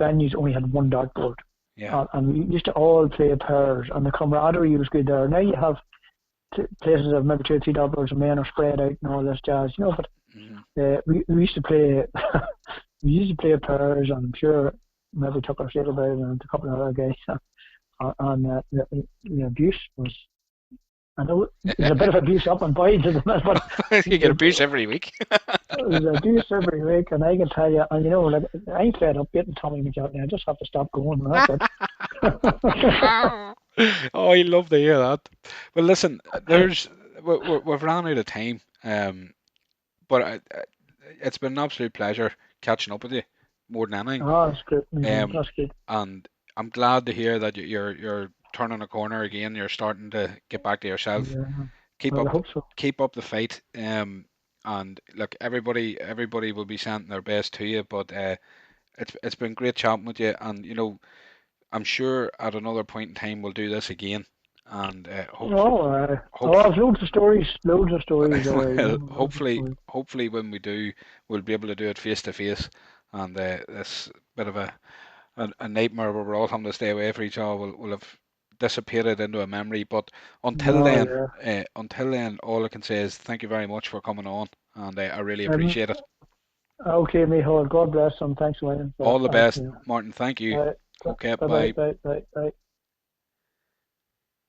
venues only had one dartboard, yeah, and we used to all play pairs, and the camaraderie was good there. Now you have places of maybe two or three dartboards, and men are spread out and all this jazz, But hmm we used to play we used to play pairs, and I'm sure maybe took our shit about it and a couple of other guys, and the abuse was. I know there's a bit of abuse up in Boyds at the minute, but you get the, abuse every week. there's abuse every week, and I can tell you, and like I'm fed up getting Tommy McCartney. I just have to stop going, and that's it. Oh, I love to hear that. Well, listen, we've ran out of time, but it's been an absolute pleasure catching up with you more than anything. Oh, that's good, Michael. Um, That's good. and I'm glad to hear that you're turning a corner again. You're starting to get back to yourself. Yeah, Keep well, I up, hope so. keep up the fight. And look, everybody will be sending their best to you. But it's been great chatting with you. And I'm sure at another point in time we'll do this again. And hopefully, I've loads of stories there. well, Loads of stories. hopefully when we do, we'll be able to do it face to face. And this bit of a nightmare where we're all having to stay away from each other will have dissipated into a memory. But Oh yeah. until then, all I can say is thank you very much for coming on, and I really Um, appreciate it. okay, Michael. God bless them. Thanks, William. All the Thanks, best, Neil. Martin. Thank you. Bye. Okay, Bye. Bye. bye. Bye. Bye. Bye.